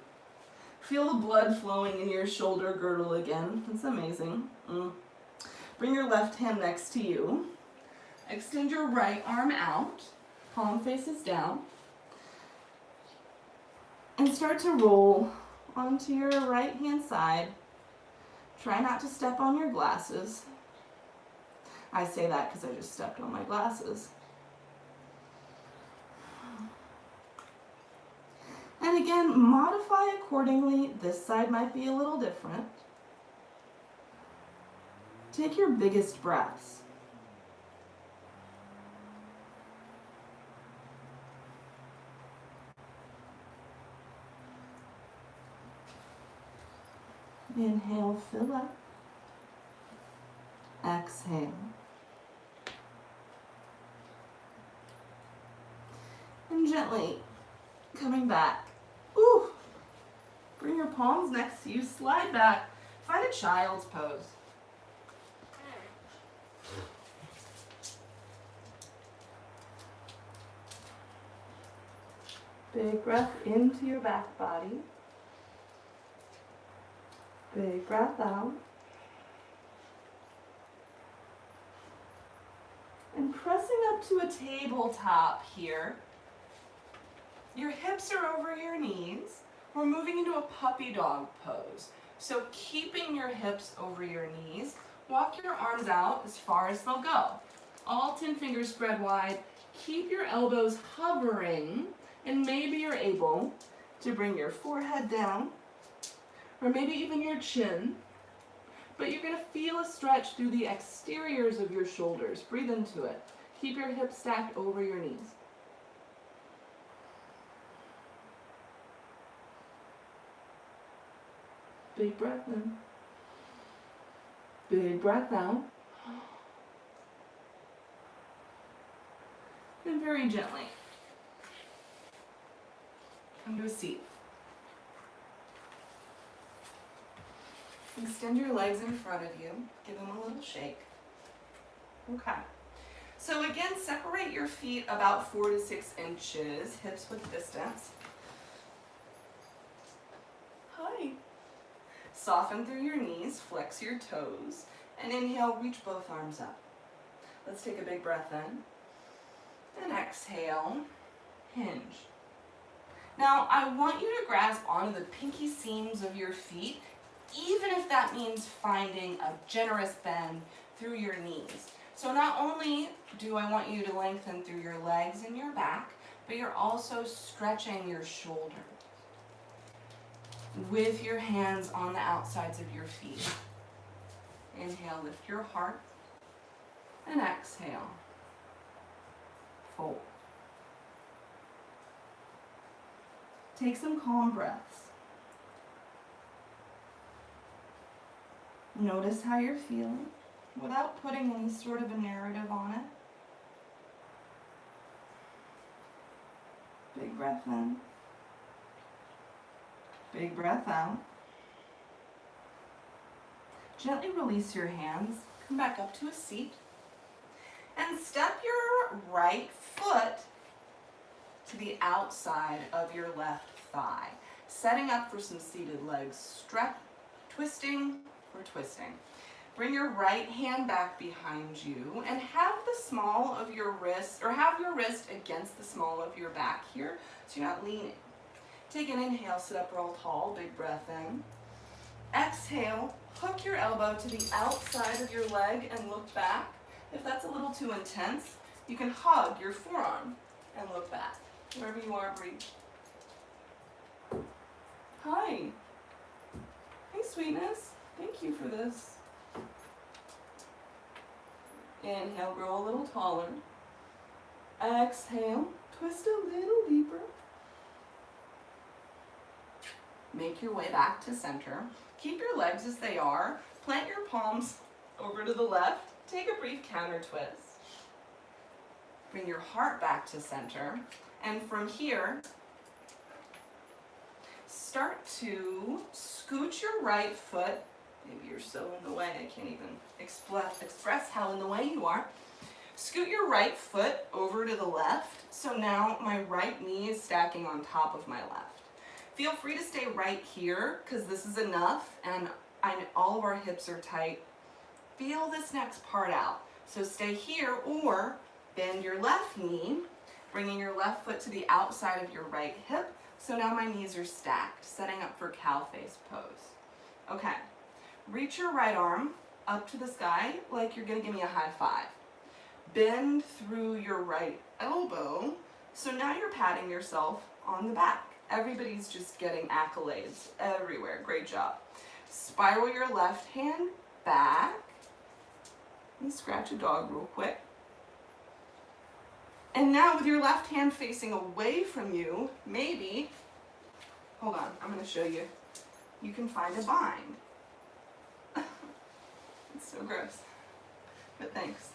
Feel the blood flowing in your shoulder girdle again. That's amazing. Bring your left hand next to you. Extend your right arm out. Palm faces down. And start to roll onto your right hand side. Try not to step on your glasses. I say that because I just stepped on my glasses. And again, modify accordingly. This side might be a little different. Take your biggest breaths. Inhale, fill up. Exhale. And gently coming back. Ooh. Bring your palms next to you, slide back. Find a child's pose. Big breath into your back body. Big breath out. And pressing up to a tabletop here. Your hips are over your knees. We're moving into a puppy dog pose. So keeping your hips over your knees, walk your arms out as far as they'll go. All 10 fingers spread wide. Keep your elbows hovering, and maybe you're able to bring your forehead down, or maybe even your chin. But you're going to feel a stretch through the exteriors of your shoulders. Breathe into it. Keep your hips stacked over your knees. Big breath in. Big breath out. And very gently come to a seat. Extend your legs in front of you. Give them a little shake. Okay. So again, separate your feet about 4 to 6 inches, hips width distance. Hi. Soften through your knees, flex your toes, and inhale, reach both arms up. Let's take a big breath in. And exhale, hinge. Now, I want you to grasp onto the pinky seams of your feet, even if that means finding a generous bend through your knees. So not only do I want you to lengthen through your legs and your back, but you're also stretching your shoulders with your hands on the outsides of your feet. Inhale, lift your heart, and exhale, fold. Take some calm breaths. Notice how you're feeling without putting any sort of a narrative on it. Big breath in. Big breath out. Gently release your hands. Come back up to a seat. And step your right foot to the outside of your left thigh, setting up for some seated legs stretch, twisting or twisting. Bring your right hand back behind you and have the small of your wrist, or have your wrist against the small of your back here, so you're not leaning. Take an inhale, sit up real tall, big breath in. Exhale, hook your elbow to the outside of your leg and look back. If that's a little too intense, you can hug your forearm and look back. Wherever you are, breathe. Hi. Hey, sweetness. Thank you for this. Inhale, grow a little taller. Exhale, twist a little deeper. Make your way back to center. Keep your legs as they are. Plant your palms over to the left. Take a brief counter twist. Bring your heart back to center. And from here, start to scoot your right foot. Maybe you're so in the way, I can't even express how in the way you are. Scoot your right foot over to the left. So now my right knee is stacking on top of my left. Feel free to stay right here because this is enough and all of our hips are tight. Feel this next part out. So stay here or bend your left knee, bringing your left foot to the outside of your right hip. So now my knees are stacked, setting up for cow face pose. Okay, reach your right arm up to the sky like you're gonna give me a high five. Bend through your right elbow. So now you're patting yourself on the back. Everybody's just getting accolades everywhere. Great job. Spiral your left hand back. Let me scratch a dog real quick. And now with your left hand facing away from you, maybe, hold on, I'm going to show you. You can find a bind. It's so gross, but thanks.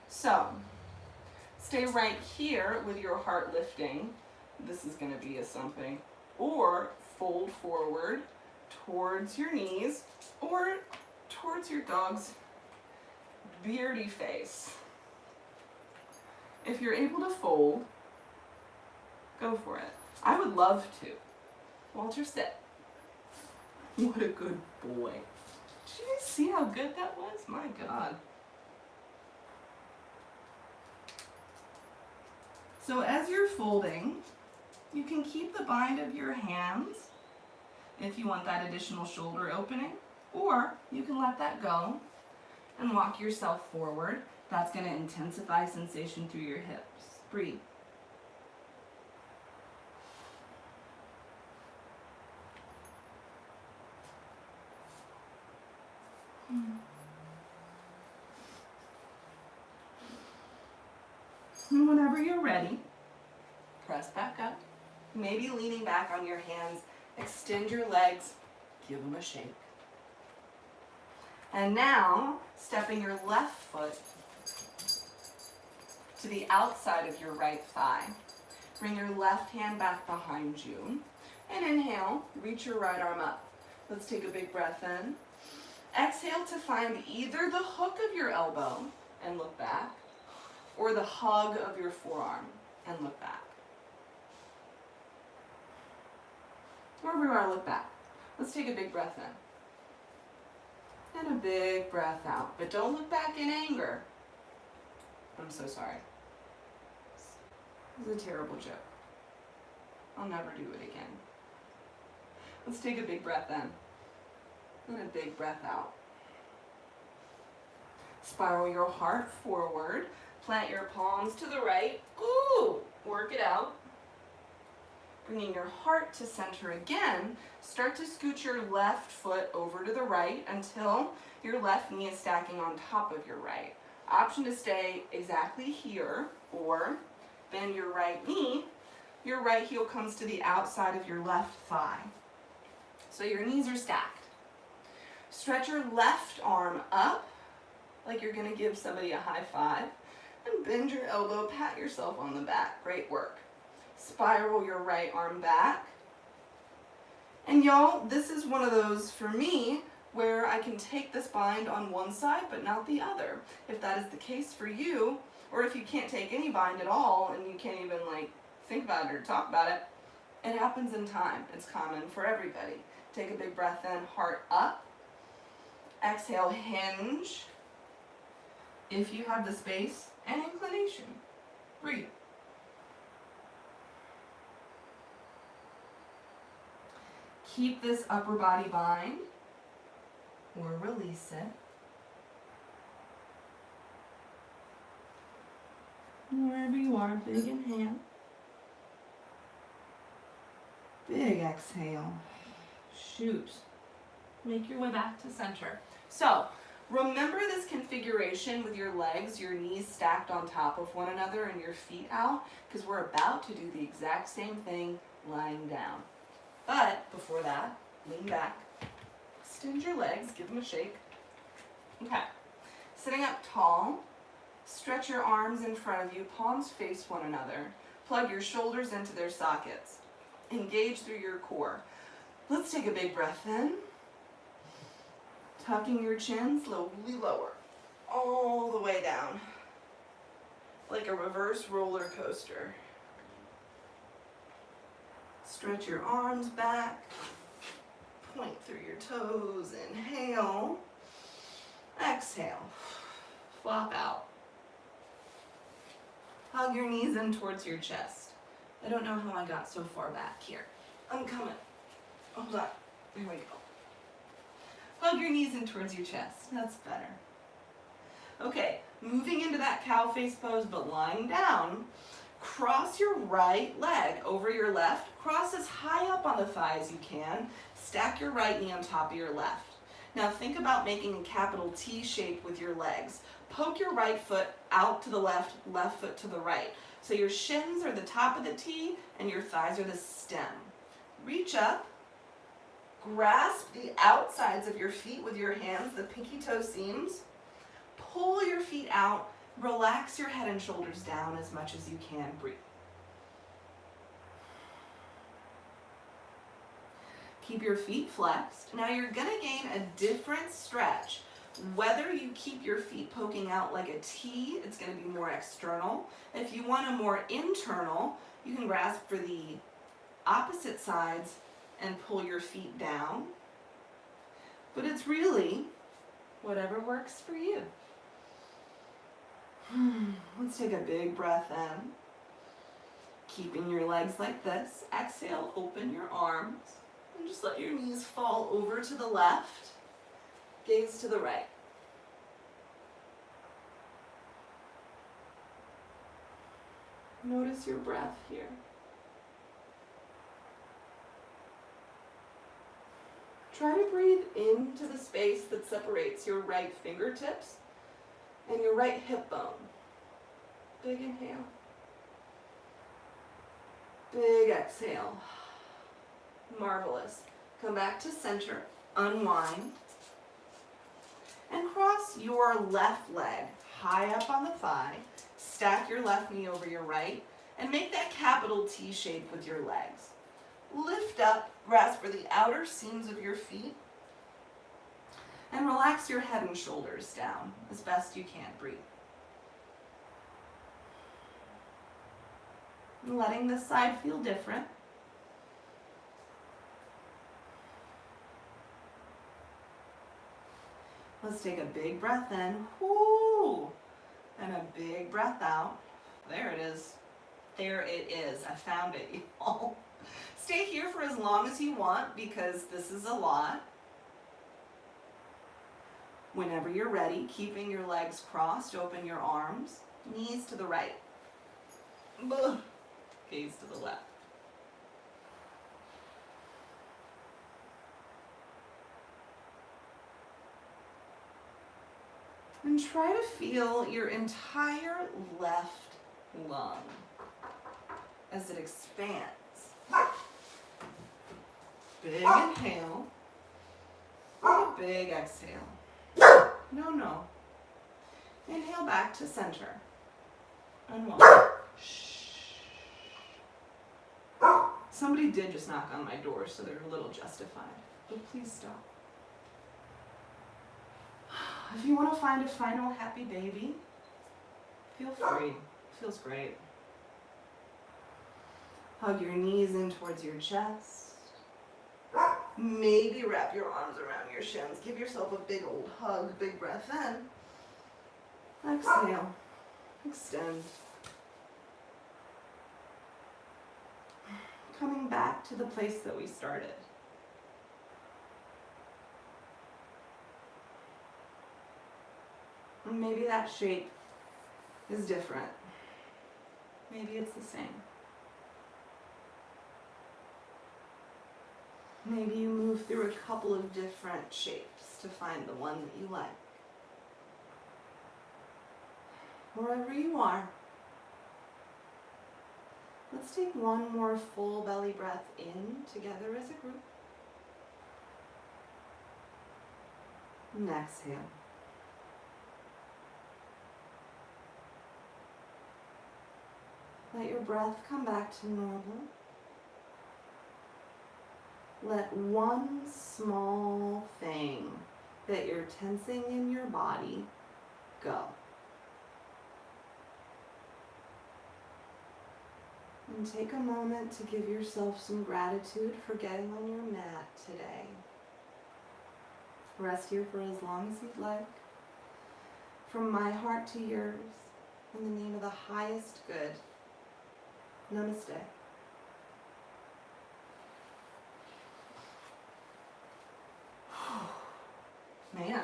So, stay right here with your heart lifting. This is going to be a something. Or fold forward towards your knees or towards your dog's beardy face. If you're able to fold, go for it. I would love to. Walter, sit. What a good boy. Did you guys see how good that was? My God. So as you're folding, you can keep the bind of your hands if you want that additional shoulder opening, or you can let that go and walk yourself forward. That's going to intensify sensation through your hips. Breathe. And whenever you're ready, press back up. Maybe leaning back on your hands, extend your legs, give them a shake. And now, stepping your left foot to the outside of your right thigh. Bring your left hand back behind you. And inhale, reach your right arm up. Let's take a big breath in. Exhale to find either the hook of your elbow and look back, or the hug of your forearm and look back. Wherever you are, look back. Let's take a big breath in. And a big breath out. But don't look back in anger. I'm so sorry. It was a terrible joke. I'll never do it again. Let's take a big breath in. And a big breath out. Spiral your heart forward. Plant your palms to the right. Ooh! Work it out. Bringing your heart to center again, start to scoot your left foot over to the right until your left knee is stacking on top of your right. Option to stay exactly here, or bend your right knee. Your right heel comes to the outside of your left thigh. So your knees are stacked. Stretch your left arm up like you're going to give somebody a high five, and bend your elbow, pat yourself on the back. Great work. Spiral your right arm back. And y'all, this is one of those, for me, where I can take this bind on one side but not the other. If that is the case for you, or if you can't take any bind at all and you can't even think about it or talk about it, it happens in time. It's common for everybody. Take a big breath in, heart up. Exhale, hinge. If you have the space and inclination, breathe. Keep this upper body bind or release it. Wherever you are, big inhale. Big exhale. Shoot. Make your way back to center. So, Remember this configuration with your legs, your knees stacked on top of one another and your feet out, because we're about to do the exact same thing lying down. But before that, lean back, extend your legs, give them a shake. Okay, sitting up tall, stretch your arms in front of you, palms face one another. Plug your shoulders into their sockets. Engage through your core. Let's take a big breath in. Tucking your chin, slowly lower, all the way down, like a reverse roller coaster. Stretch your arms back, point through your toes, inhale, exhale, flop out. Hug your knees in towards your chest. I don't know how I got so far back here. I'm coming. Hold on. There we go. Hug your knees in towards your chest. That's better. Okay, moving into that cow face pose, but lying down. Cross your right leg over your left. Cross as high up on the thigh as you can. Stack your right knee on top of your left. Now think about making a capital T shape with your legs. Poke your right foot out to the left, left foot to the right. So your shins are the top of the T and your thighs are the stem. Reach up. Grasp the outsides of your feet with your hands, the pinky toe seams. Pull your feet out. Relax your head and shoulders down as much as you can. Breathe. Keep your feet flexed. Now you're going to gain a different stretch. Whether you keep your feet poking out like a T, it's going to be more external. If you want a more internal, you can grasp for the opposite sides and pull your feet down. But it's really whatever works for you. Let's take a big breath in. Keeping your legs like this. Exhale, open your arms. And just let your knees fall over to the left. Gaze to the right. Notice your breath here. Try to breathe into the space that separates your right fingertips and your right hip bone. Big inhale. Big exhale. Marvelous. Come back to center. Unwind. And cross your left leg high up on the thigh. Stack your left knee over your right. And make that capital T shape with your legs. Lift up, grasp for the outer seams of your feet, and relax your head and shoulders down as best you can. Breathe. And letting this side feel different. Let's take a big breath in, whoo, and a big breath out. There it is. There it is. I found it, y'all. Stay here for as long as you want because this is a lot. Whenever you're ready, keeping your legs crossed, open your arms, knees to the right. Gaze to the left. And try to feel your entire left lung as it expands. Big inhale, and a big exhale. No. Inhale back to center. Unwind. Somebody did just knock on my door, so they're a little justified. But please stop. If you want to find a final happy baby, feel free. Feels great. Hug your knees in towards your chest. Maybe wrap your arms around your shins. Give yourself a big old hug. Big breath in. Exhale. Extend. Coming back to the place that we started. And maybe that shape is different. Maybe it's the same. Maybe you move through a couple of different shapes to find the one that you like. wherever you are. Let's take one more full belly breath in together as a group. And exhale. Let your breath come back to normal. Let one small thing that you're tensing in your body go. And take a moment to give yourself some gratitude for getting on your mat today. Rest here for as long as you'd like. From my heart to yours, in the name of the highest good. Namaste. Man.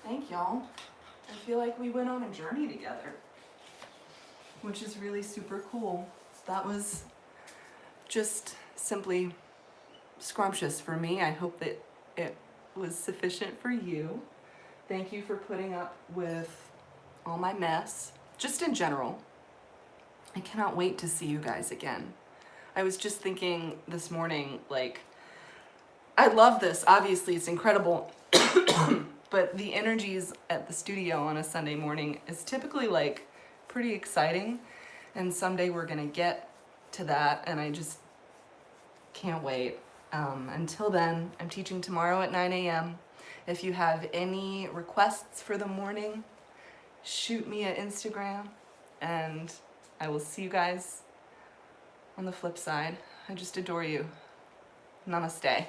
Thank y'all. I feel like we went on a journey together, which is really super cool. That was just simply scrumptious for me. I hope that it was sufficient for you. Thank you for putting up with all my mess, just in general. I cannot wait to see you guys again. I was just thinking this morning, like, I love this. Obviously, it's incredible. But the energies at the studio on a Sunday morning is typically like pretty exciting. And someday we're going to get to that. And I just can't wait. Until then, I'm teaching tomorrow at 9 a.m. If you have any requests for the morning, shoot me at Instagram. And I will see you guys on the flip side. I just adore you. Namaste.